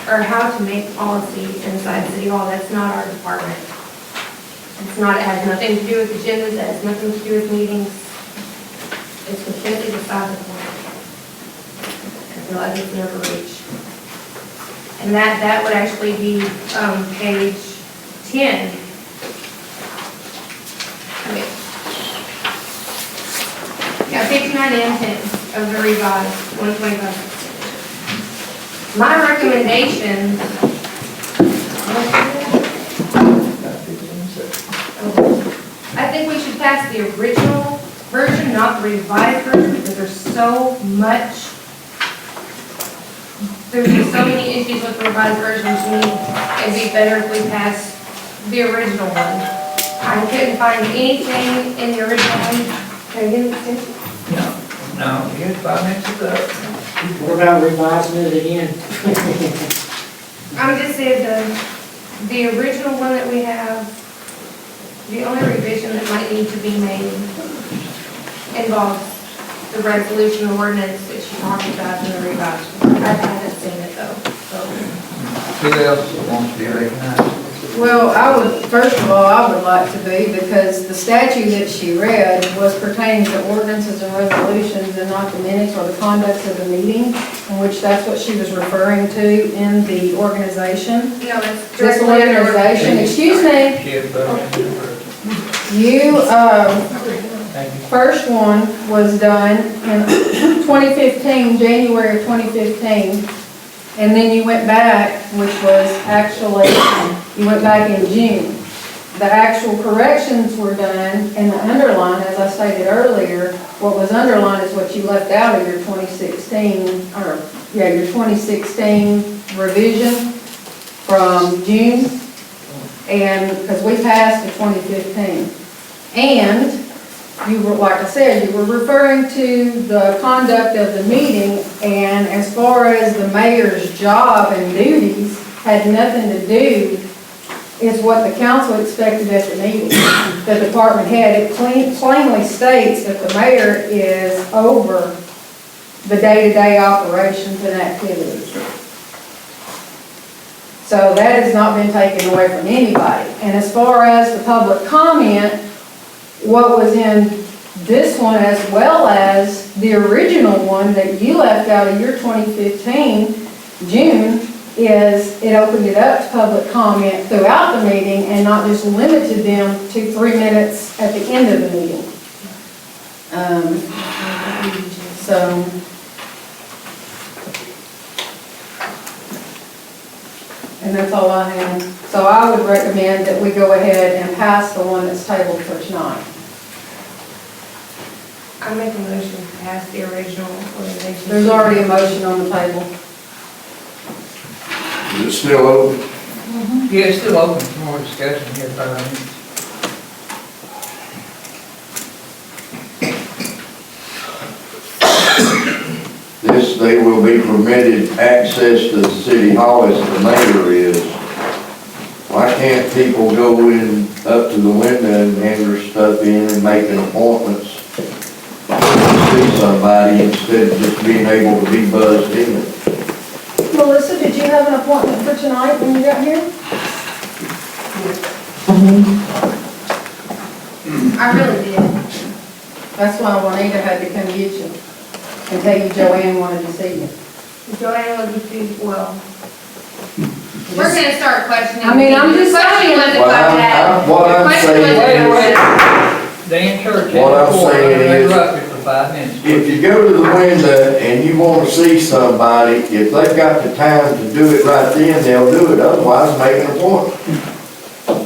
or how to make policy inside City Hall. That's not our department. It's not, it has nothing to do with agendas, it has nothing to do with meetings. It's completely beside the point. I feel like it's an overreach. And that would actually be page 10. Wait. Yeah, page 9 and 10 of the revised 125. My recommendation, I think we should pass the original version, not the revised version, because there's so just so many issues with the revised version to me. It'd be better if we passed the original one. I couldn't find anything in the original one. Can I get an extension? No, you had 5 minutes to go. What about revising it again? I'm just saying the original one that we have, the only revision that might need to be made involves the resolution ordinance that she talked about in the revised one. I haven't seen it though, so. Who else wants to be recognized? Well, first of all, I would like to be, because the statute that she read was pertaining to ordinances and resolutions and not the minutes or the conduct of the meeting, in which that's what she was referring to in the organization. No, it's This directly under organization, excuse me, She had voted. first one was done in 2015, January of 2015. And then you went back, which was actually, you went back in June. The actual corrections were done, and the underline, as I stated earlier, what was underlined is what you left out of your 2016, your 2016 revision from June, and, because we passed the 2015. And you were, like I said, you were referring to the conduct of the meeting, and as far as the mayor's job and duties, had nothing to do, is what the council expected at the meeting. The department head, it plainly states that the mayor is over the day-to-day operations and activities. So that has not been taken away from anybody. And as far as the public comment, what was in this one as well as the original one that you left out of your 2015 June, is it opened it up to public comment throughout the meeting and not just limited them to 3 minutes at the end of the meeting. So, and that's all I have. So I would recommend that we go ahead and pass the one that's tabled for tonight. I make a motion to pass the original organization. There's already a motion on the table. Is it still open? Yeah, it's still open for more discussion here, 5 minutes. This, they will be permitted access to the city hall as the mayor is. Why can't people go in up to the window and hand their stuff in and making appointments to see somebody instead of just being able to be buzzed in? Melissa, did you have an appointment for tonight when you got here? I really did. That's why Juanita had to come get you and tell you Joanne wanted to see you. Joanne was well. We're gonna start questioning. I mean, I'm just The question saying. wasn't Well, about that. what The I'm question saying wasn't Wait, about wait. Dan Church, What I'm saying they is- interrupted for 5 minutes. If you go to the window and you want to see somebody, if they've got the time to do it right then, they'll do it, otherwise make an appointment.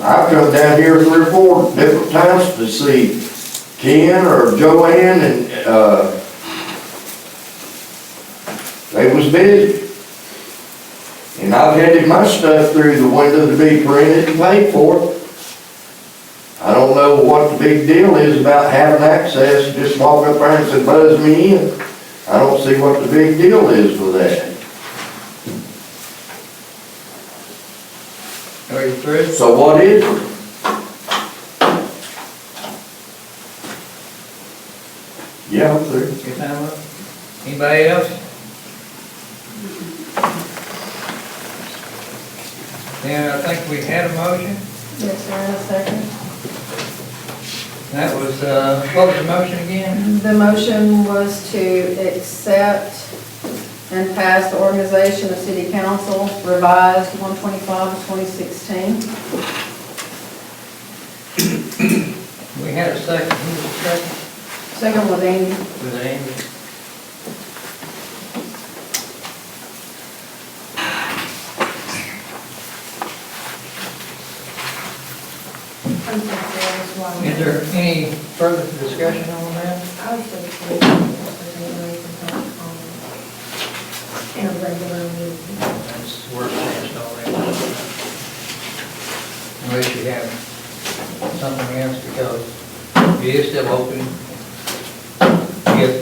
I've come down here 3 or 4 different times to see Ken or Joanne, and, they was busy. And I've handed my stuff through the window to be printed and paid for. I don't know what the big deal is about having access, just walk up there and say, buzz me in. I don't see what the big deal is with that. Are you through? So what is it? Yeah, I'm through. Your time up? Anybody else? Then I think we had a motion. Yes, sir, in a second. That was, what was the motion again? The motion was to accept and pass the organization of city council revised 125 of 2016. We had a second. Who was the second? Second was Amy. Was Amy. I'm sorry, I was wrong. Is there any further discussion on that? I was just saying, in a regular meeting. That's work session already. Unless you have something else, because it is still open. If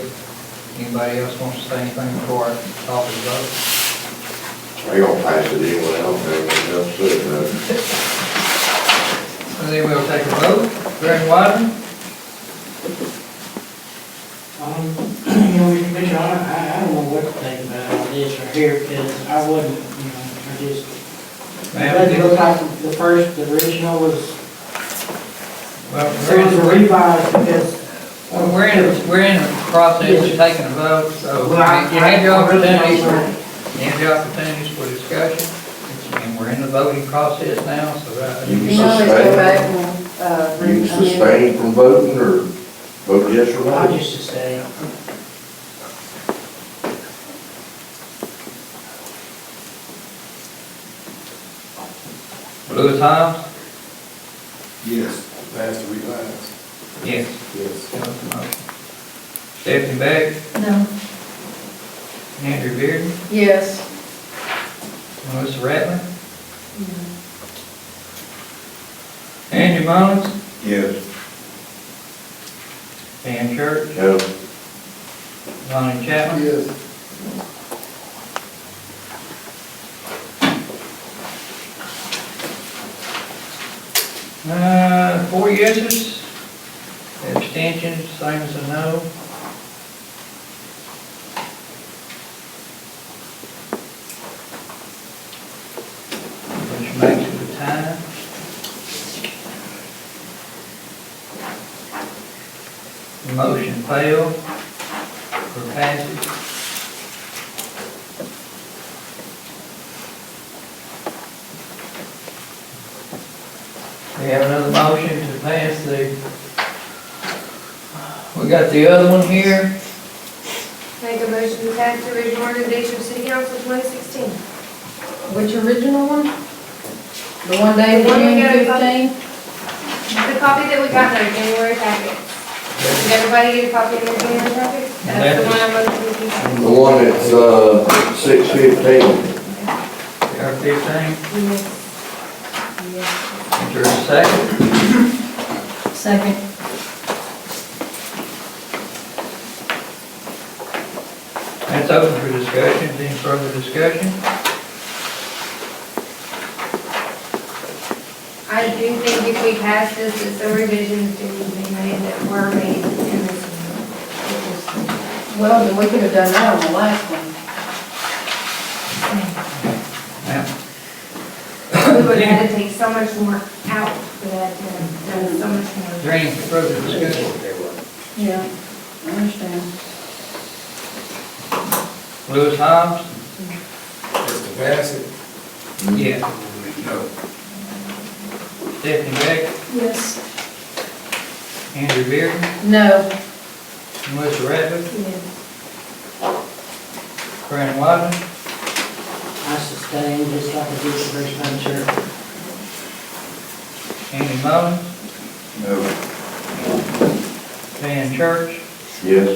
anybody else wants to say anything before I call the vote. They gonna pass it anyway, I don't think they'll say that. And then we'll take a vote. Greg Wyden? You know, Mr. Commissioner, I don't know what to think about all this right here, because I wasn't, you know, I just, it doesn't look like the original was, Well, it was a revised, because. we're in the process of taking a vote, so Well, you had your I really don't opportunities, know. you had your opportunities for discussion, and we're in the voting process now, so You You know, let's go back and, You can sustain from voting or vote yes or I no. just to say, Louis Hines? Yes, pass the revise. Yes. Yes. Stephanie Beck? No. Andrew Bearden? yes. Melissa Rattler? Andy Mullins? Yes. Dan Church? No. Lonnie Chapman? Yes. 4 yeses, abstentions, same as a no. Which makes it a tie. Motion failed for passage. We have another motion to pass we got the other one here. Make a motion to pass the original recommendation of City Council 2016. Which original one? The one dated The one we June got a 15? The copy that we got in our January packet. Did everybody get a copy of their January packet? That's the one I'm looking for. The one that's, 615. CR 15. Yes. Yes. Is there a second? Second. That's open for discussion. Any further discussion? I do think if we pass this, that some revisions do need to be made that were made in this one. Well, then we could have done that on the last one. Now, We would have had to take so much more out for that, to have done so much is more. there any further discussion? Yeah, I understand. Lewis Hobbs? Mr. Bassett? Yeah. No. Stephanie Beck? Yes. Andrew Beard? No. Melissa Ratliff? Yes. Brandon Wilder? I sustain just like I did the first time, sure. Andy Mullins? No. Dan Church? Yes.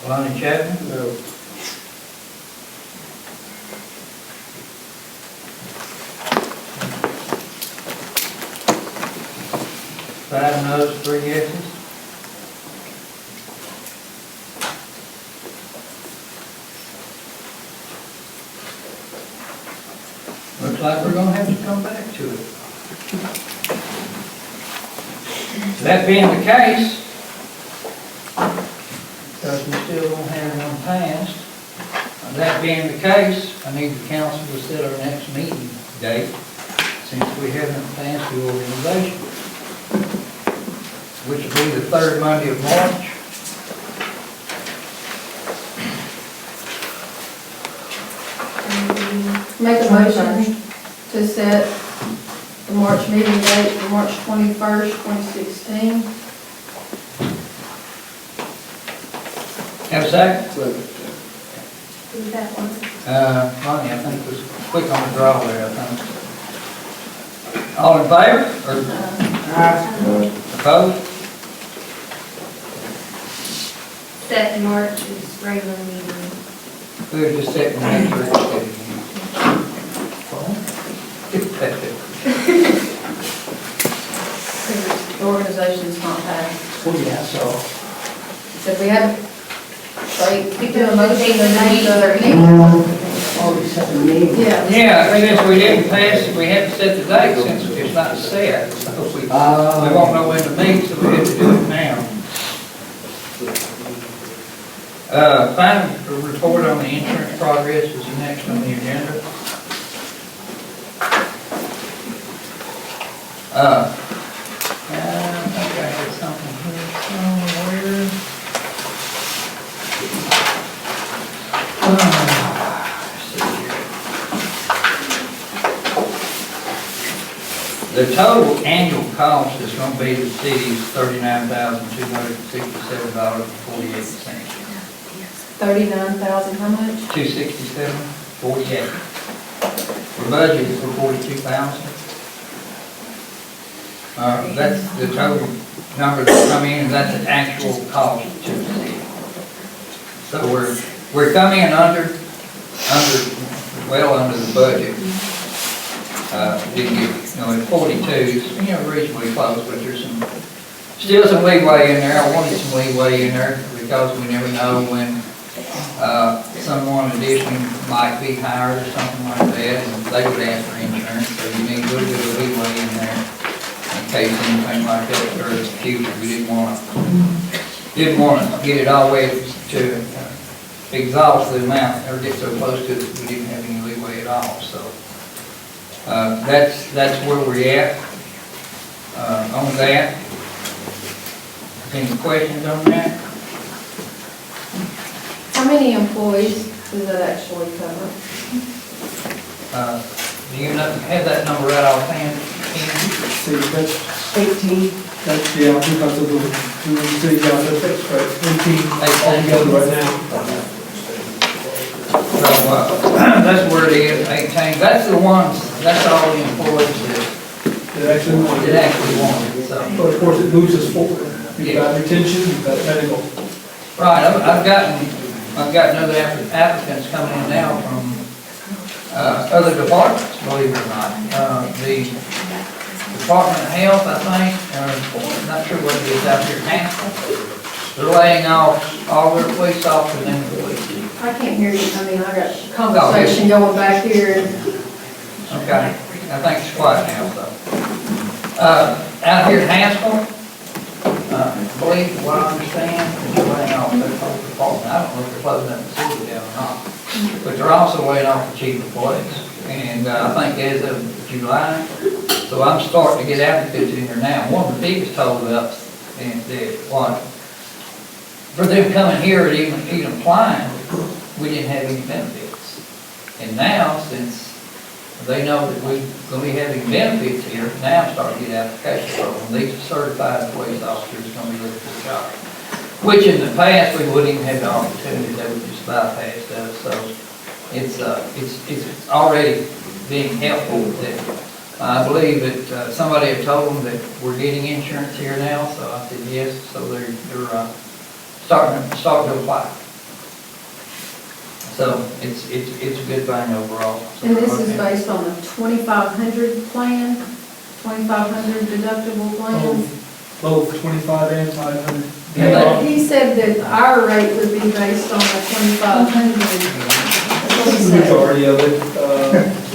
Lonnie Chapman? No. 5 noes, 3 yeses. Looks like we're gonna have to come back to it. That being the case, because we still don't have one passed, that being the case, I need the council to set our next meeting date, since we haven't passed the organization, which will be the 3rd Monday of March. Make a motion to set the March meeting date for March 21st, 2016. Have a second? Who's that one? Lonnie, I think was quick on the draw there, I think. All in favor, or opposed? Set in March is regular meeting. We'll just set the next regular meeting. The organization's not passed. Yeah, so. So if we have, like, we do a motion Take the and then names or Already set the meeting. Yeah. Yeah, since we didn't pass it, we had to set the date since it's not set. So we won't know when to meet, so we have to do it now. Final report on the insurance progress is next on the agenda. I think I had something here somewhere. Let's see here. The total annual cost is going to be the city's $39,267.48. 39,000, how much? 267.48. We're budgeted for 42,000. That's the total number that's come in, and that's the actual cost to the city. So we're coming in well under the budget. Didn't get, at 42, reasonably close, but there's still some leeway in there. I wanted some leeway in there because we never know when someone additional might be hired or something like that, and they would ask for insurance, so you need a little bit of leeway in there in case anything like that occurs in the future. We didn't want to get it all the way to exhaust the amount, or get so close to it that we didn't have any leeway at all, so. That's where we're at, on that. Any questions on that? How many employees does that actually cover? Do you have that number right offhand? See, that's 18. That's, yeah, because of the city council, that's right, 18 altogether right now. So, that's where it is, 18. That's the ones, that's all the employees It actually that wanted. actually want it, so. But of course, it moves us forward. You've got retention, you've got medical. Right, I've gotten other applicants coming in now from, other departments, believe it or not. The Department of Health, I think, not sure what it is out here now. They're laying off all their police officers and the police. I can't hear you, I mean, I got conversation going back here. Okay, I think it's quiet now, so. Out here in Haskell, I believe, what I understand, is they're laying off their whole department. I don't know if they're closing that facility down or not. But they're also laying off the chief of police. And I think as of July, so I'm starting to get applicants in here now. One of the biggest holdups, and that was, for them coming here and even applying, we didn't have any benefits. And now, since they know that we're going to be having benefits here, now I'm starting to get applications for them. These are certified police officers going to be looking for the job. Which in the past, we wouldn't even have the opportunity, they would just bypass us. So it's already being helpful with that. I believe that somebody had told them that we're getting insurance here now, so I said yes, so they're starting to apply. So it's a good thing overall. And this is based on a 2,500 plan, 2,500 deductible plan? Both 25 and 500. But he said that our rate would be based on a 2,500. That's what he The said. majority of it,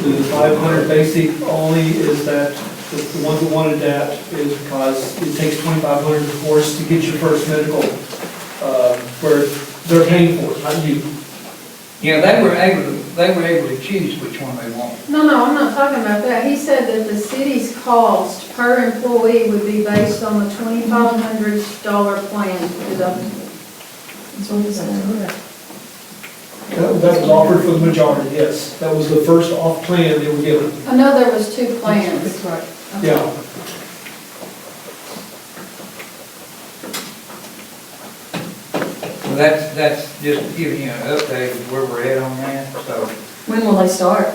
the 500 basic only is that, the ones that wanted that is because it takes 2,500 of course to get your first medical, where they're paying for it, not you. Yeah, they were able to choose which one they wanted. No, I'm not talking about that. He said that the city's cost per employee would be based on the $2,500 plan deductible. That's what he said. That was offered for the majority, yes. That was the first off plan they were given. I know there was two plans. Yeah. So that's just giving you an update of where we're at on that. So When will they start?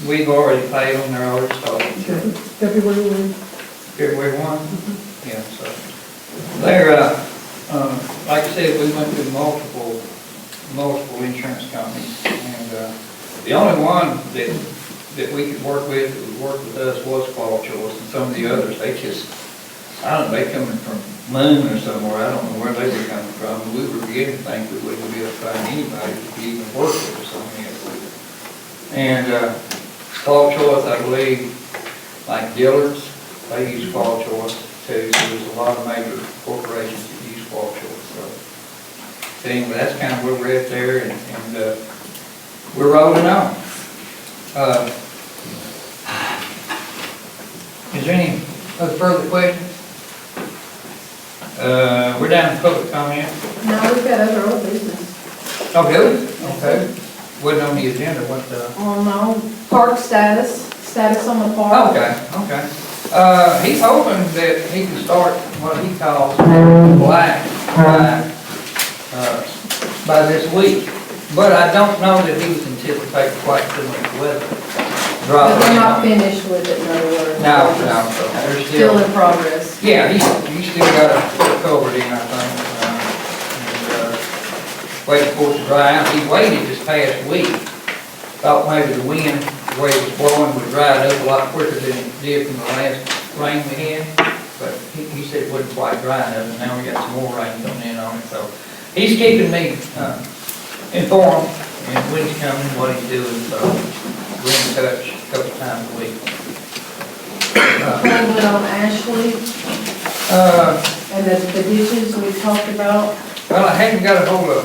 we've already paid them, they're already started. February 1. February 1? Yeah, so they're, like I said, we went through multiple insurance companies, and the only one that we could work with, that would work with us, was Quality Choice, and some of the others, they just, I don't know, they coming from Moon or somewhere, I don't know where they were coming from. We were beginning to think we wouldn't be able to find anybody that could even work with us on this. And Quality Choice, I believe, like Dillard's, they use Quality Choice too, so there's a lot of major corporations that use Quality Choice. So anyway, that's kind of where we're at there, and we're rolling on. Is there any other further questions? We're down to public comment. No, we've got other old business. Oh, good? Okay. Wasn't on the agenda, what On park status on the park. Okay. He's hoping that he can start what he calls black by this week. But I don't know that he was anticipating quite so much weather. But they're not finished with it, in other words. No, so they're Still in progress. Yeah, he still got a culvert in, I think. Waiting for it to dry out. He waited this past week. Thought maybe the wind, the way it was blowing, would dry it up a lot quicker than it did from the last rain we had. But he said it wasn't quite dry enough, and now we got some more rain coming in on it. So he's keeping me inform him, and when he's coming, what he's doing, so we're in touch a couple times a week. Culvert on Ashley, and the ditches we talked about. Well, I haven't got a hold of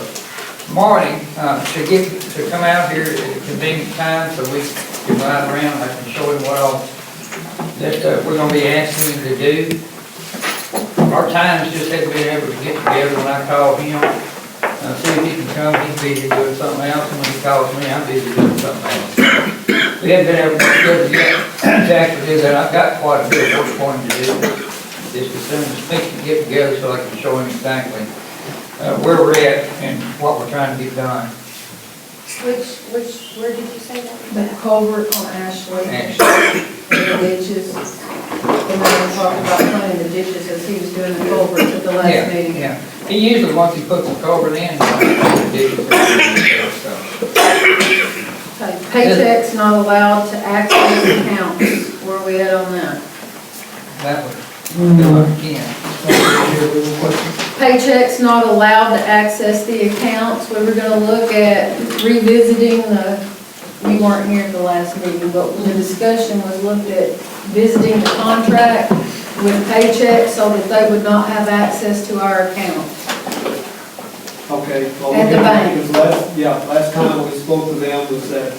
Marty, to come out here at a convenient time, so we can ride around, I can show him what all that, we're gonna be asking him to do. Our times just haven't been able to get together. When I call him, see if he can come, he's busy doing something else, and when he calls me, I'm busy doing something else. We haven't been able to get together yet to actually do that. I've got quite a bit of work for him to do. Just as soon as we can get together so I can show him exactly where we're at and what we're trying to get done. Where did you say that? The culvert on Ashley, Actually, the ditches. And then we talked about planting the ditches as he was doing the culvert at the last yeah, meeting. yeah. He usually, once he puts the culvert in, the ditches are ready, so. Okay, Paycheck's not allowed to access accounts. Where are we at on that? That would go up again. Paycheck's not allowed to access the accounts. We were gonna look at revisiting we weren't here at the last meeting, but the discussion was looked at visiting the contract with Paycheck so that they would not have access to our accounts. Okay. well, At the bank. because last time when we spoke to them was that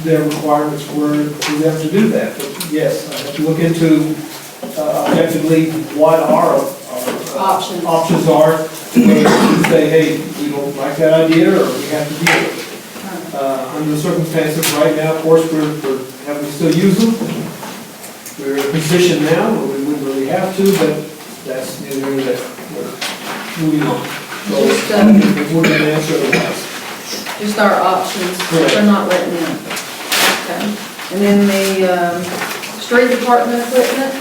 their requirements were for them to do that. But yes, I have to look into effectively what our options are. To say, hey, we don't like that idea, or we have to deal with it. Under the circumstances right now, of course, we're having to still use them. We're in a position now where we wouldn't really have to, but that's the area that we're moving on. So, Just, if we're going to answer otherwise. Just our options, Correct. they're not letting them. Okay. And then the street department equipment,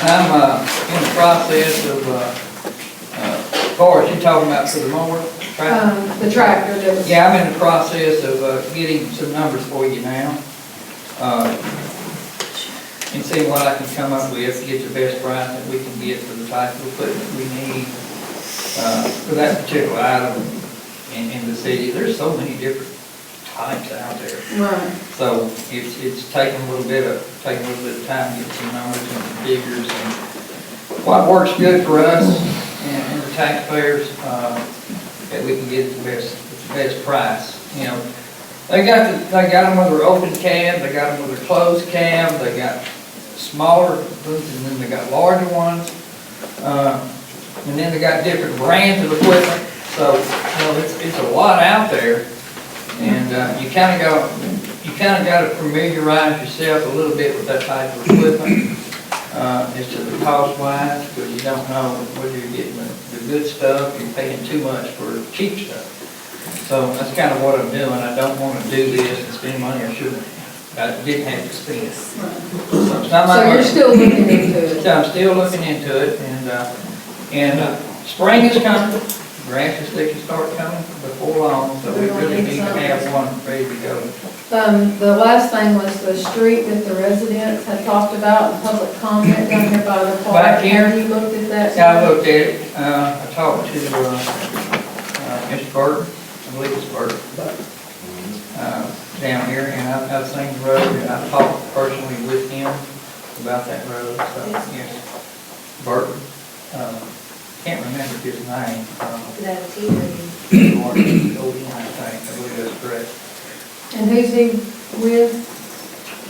I'm in the process of, as far as you're talking about for the mower, tractor? the tractor that was. Yeah, I'm in the process of getting some numbers for you now. And seeing what I can come up with to get the best price that we can get for the type of equipment we need for that particular item in the city. There's so many different types out there. Right. So it's taking a little bit of time to get some numbers and some figures and what works good for us and the taxpayers, that we can get the best price. You know, they got them with their open cab, they got them with their closed cab, they got smaller ones, and then they got larger ones. And then they got different brands of equipment. So, you know, it's a lot out there. And you kind of got to familiarize yourself a little bit with that type of equipment, as to the cost wise, because you don't know whether you're getting the good stuff, you're paying too much for cheap stuff. So that's kind of what I'm doing. I don't want to do this and spend money I shouldn't. I didn't have to spend. So it's not my So you're money. still looking into it? So I'm still looking into it, and spring is coming. Grass is fixing to start coming before long, so we really need to have one ready to go. The last thing was the street that the residents had talked about, the public comment down here by the park. Back here? Have you looked at that? Yeah, I looked at it, I talked to, Mr. Burton, I believe it's Burton, down here, and I've seen the road, and I've talked personally with him about that road, so, yes. Burton, can't remember his name. That's either. I believe that's correct. And who's he with?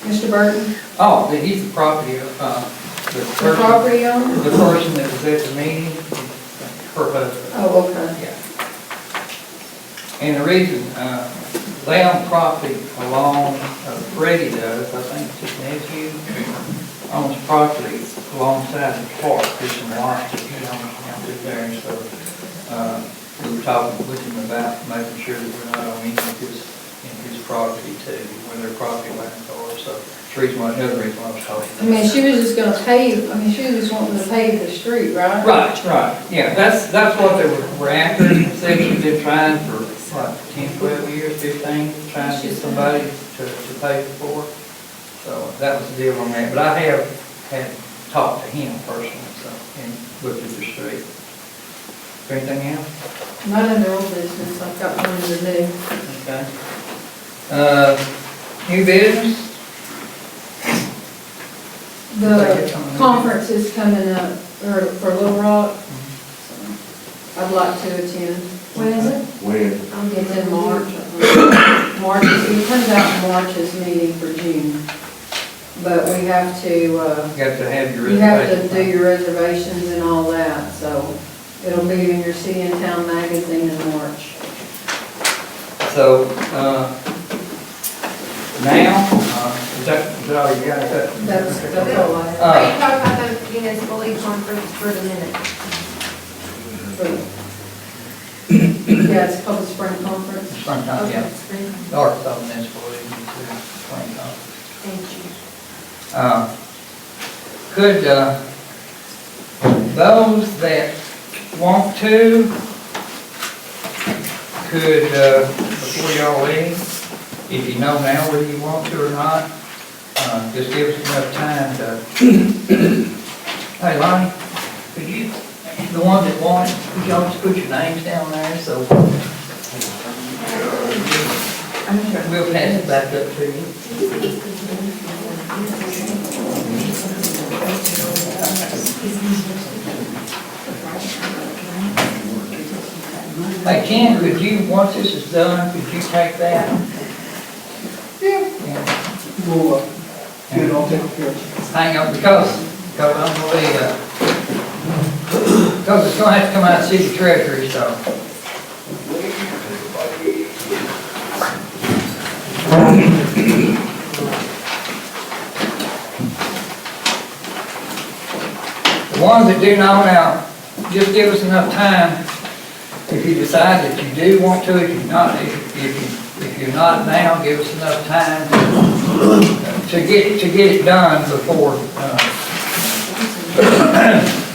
Mr. Burton? Oh, he's the property, the The person, property owner? the person that was at the meeting, her husband. Oh, okay. Yeah. And the reason, they own property along, Freddie does, I think it's his nephew, owns property alongside the park, there's some lots that he owns down through there, and so, we were talking with him about making sure that we're not on any of his property too, where their property lines are, so another reason why I was talking. I mean, she was just gonna pave, she was just wanting to pave the street, right? Right, yeah, that's what they were after, said she's been trying for, what, 10, 12 years, 15, trying to get somebody to pay for it. So that was the deal on that, but I have had talked to him personally, so, and looked at the street. Anything else? Not under old business, I've got one to do. Okay. New business? The conference is coming up, or for Little Rock. So I'd like to attend. When is it? When? It's in March. March, it comes out in March's meeting for June. But we have to, You have to have your you have to do reservation. your reservations and all that, so it'll be in your City and Town magazine in March. So, now, is that all you got? That's all I have. Are you talking about the municipal league conference for the minute? Yeah, it's called the Spring Conference. Springtime, yeah. The Arkansas Municipal League, springtime. Thank you. Could, those that want to, could, before y'all leave, if you know now whether you want to or not, just give us enough time to, hey Lonnie, could you, the ones that want it, could y'all just put your names down there, so we'll pass it back up to you. Hey Ken, could you, once this is done, could you take that? Yeah. We'll, get it all taken care of. Hang on, because I'm gonna be, because it's gonna have to come out of city treasury, so. The ones that do know now, just give us enough time. If you decide that you do want to, if you're not, if you're not now, give us enough time to get it done before,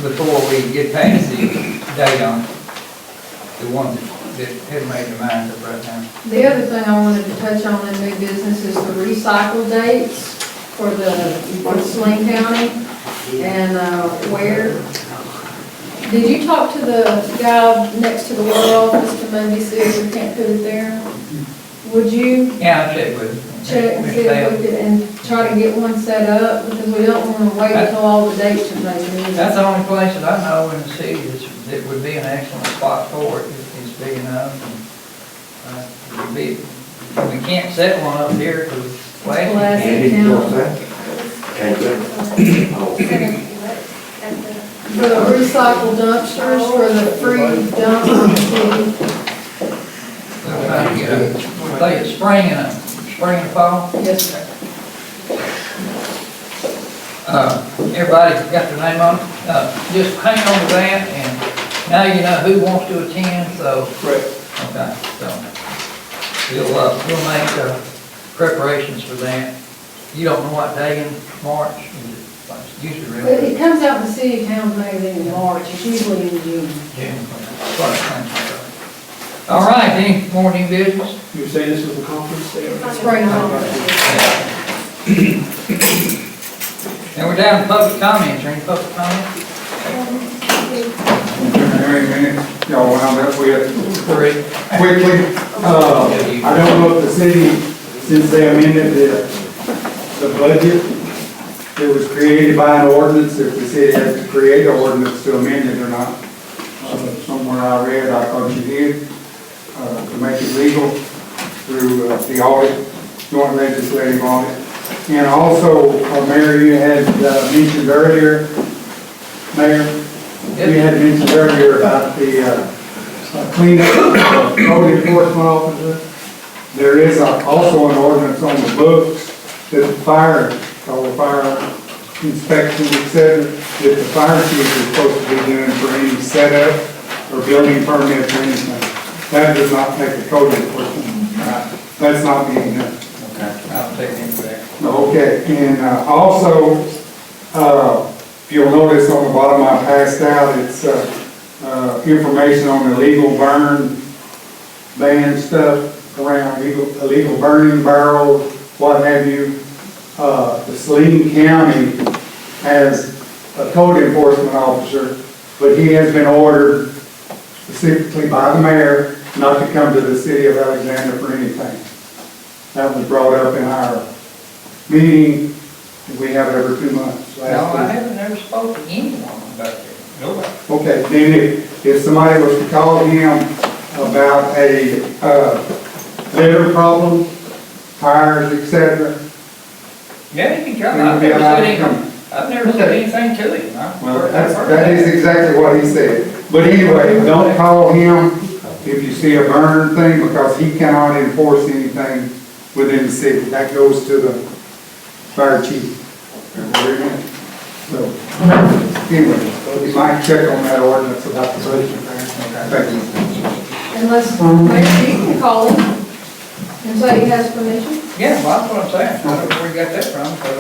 before we get past the date on it. The one that had made their minds up right now. The other thing I wanted to touch on in new business is the recycle dates for Saline County and where. Did you talk to the guy next to the water office to maybe see if we can't put it there? Would you Yeah, I'll check with him. check and see if we could, and try to get one set up? Because we don't want to wait until all the dates are made. That's the only place that I know in the city that would be an excellent spot for it. It's big enough. And, it would be, we can't set one up here because Plastic plastic. For the recycle dumpsters, for the free dump on the city. We're trying to get a, say it's spring and fall. Yes, sir. Everybody got their name on it? Just hang on to that, and now you know who wants to attend, so. Right. Okay, so we'll make preparations for that. You don't know what day in March? It's usually But really. it comes out in the City of Town magazine in March, it's usually in June. All right, any more new business? You were saying this was a conference there? Spring conference. And we're down to public comments. Any public comments? How many minutes y'all wound up with? 3. Quickly, I don't know if the city, since they amended the budget, it was created by an ordinance, if the city has to create an ordinance to amend it or not. Somewhere I read, I thought you did, to make it legal through the audit, joint legislative audit. And also, Mayor, you had mentioned earlier, Mayor, you had mentioned earlier about the cleanup code enforcement officer. There is also an ordinance on the books that the fire, all the fire inspections, et cetera, that the fire chief is supposed to be doing for any setup or building permits or anything. That does not take the code enforcement. That's not being done. Okay, I'll take into that. Okay, and also, if you'll notice on the bottom I passed out, it's information on illegal burn ban stuff around illegal burning barrels, what have you. The Saline County has a code enforcement officer, but he has been ordered specifically by the mayor not to come to the city of Alexander for anything. That was brought up in our meeting that we have every 2 months. No, I haven't never spoke to anyone about that. Nobody. Okay, then if somebody was to call him about a, litter problem, tires, et cetera, Yeah, you can come. then I've we'd be never allowed said to anything. come. I've never said anything to him. Well, that is exactly what he said. But anyway, don't call him if you see a burn thing, because he cannot enforce anything within the city. That goes to the fire chief. So, anyway, you might check on that ordinance about the budget. Thank you. Unless, maybe you can call him and say he has permission. Yeah, well, that's what I'm saying. I don't know where you got that from, because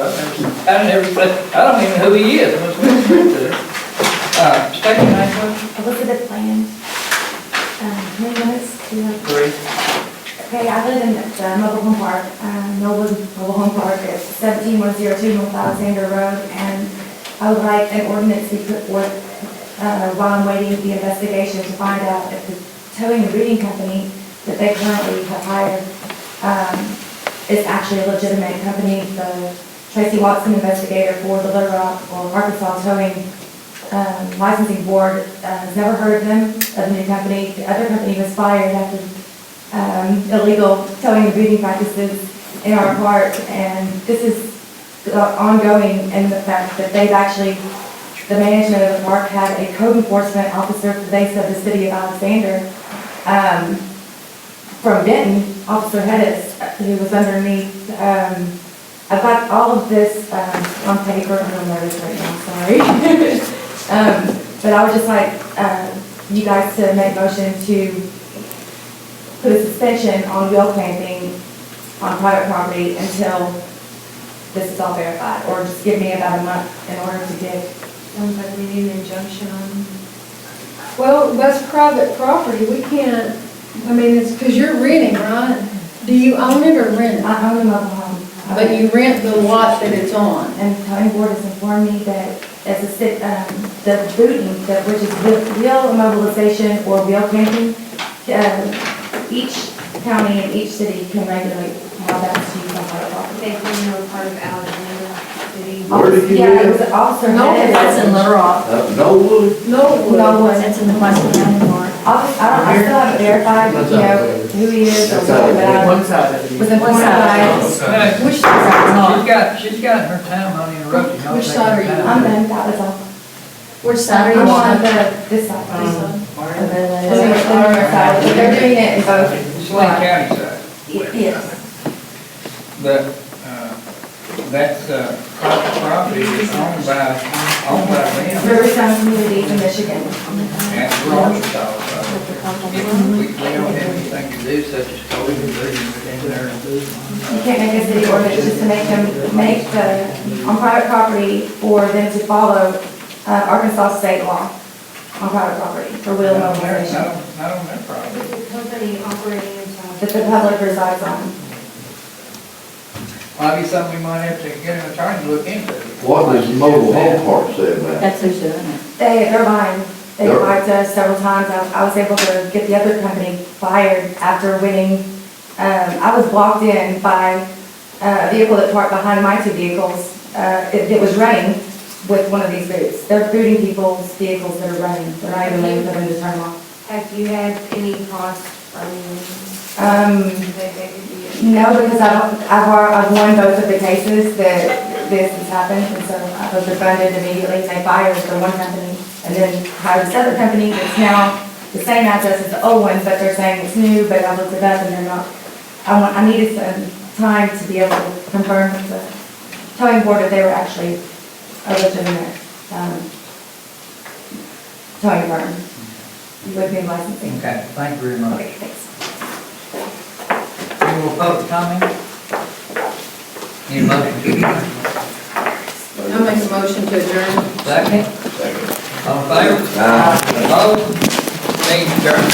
I don't even know who he is. I must have to. State your name, please. Elizabeth Land. How many minutes do you have? 3. Okay, I live in the mobile home park, Millwood Mobile Home Park at 17102 North Alexander Road, and I would like an ordinance to be put forth while I'm waiting the investigation to find out if the towing and breeding company that they currently have hired is actually a legitimate company. The Tracy Watson investigator for the Little Rock or Arkansas Towing Licensing Board has never heard of them, of the new company. The other company was fired after illegal towing and breeding practices in our park, and this is ongoing in the fact that they've actually, the management of the park had a code enforcement officer for the base of the city of Alexander, from Denton, Officer Hedges, who was underneath. I've got all of this on paper, I'm on notice right now, sorry. But I would just like you guys to make a motion to put a suspension on wheel camping on private property until this is all verified, or just give me about a month in order to get. Sounds like we need an injunction on. Well, that's private property, we can't, I mean, it's because you're renting, right? Do you own it or rent it? I own a mobile home. But you rent the lot that it's on. And the county board has informed me that as a the booting, which is wheel immobilization or wheel camping, each county and each city can regulate how that's used on private property. They can know part of Alexander City. Where did you Yeah, it live? was an officer. No, That's in Little Rock. Norwood? No one. That's in the Classic County Park. I still haven't verified, who he is or what, but I was informed by. Which side? She's got her time uninterrupted. Y'all Which take side are your you time. I'm done, that was all. Which side are I'm you on on? this side. And then They're doing it in both. Swain County side. Yes. But, that's, private property is owned by them. Riverside Communities in Michigan. And we're Arkansas, so we don't have anything to do such as towing and breeding within there. You can't make a city ordinance just to make on private property for them to follow Arkansas state law on private property for wheel immobilization Not on their property. The company operating inside. that the public resides on. Might be something we might have to get an attorney to look into. What does mobile home park say about? That's who's doing it. They're buying. They Yep. lied to us several times. I was able to get the other company fired after winning. I was blocked in by a vehicle that parked behind my two vehicles. It was running with one of these boots. They're booting people's vehicles that are running. They're not even letting them to turn them off. Have you had any costs from they could be? No, because I've won both of the cases that this has happened, and so I was refunded immediately. They fired the one company and then hired this other company that's now the same address as the old one, but they're saying it's new, but I looked it up and they're not. I needed some time to be able to confirm with the towing board that they were actually a legitimate towing firm with new licensing. Okay, thank you very much. Okay, thanks. Any more public comment? Need a motion to adjourn? I'll make a motion to adjourn. Second? All in favor? Opposed? Meeting adjourned.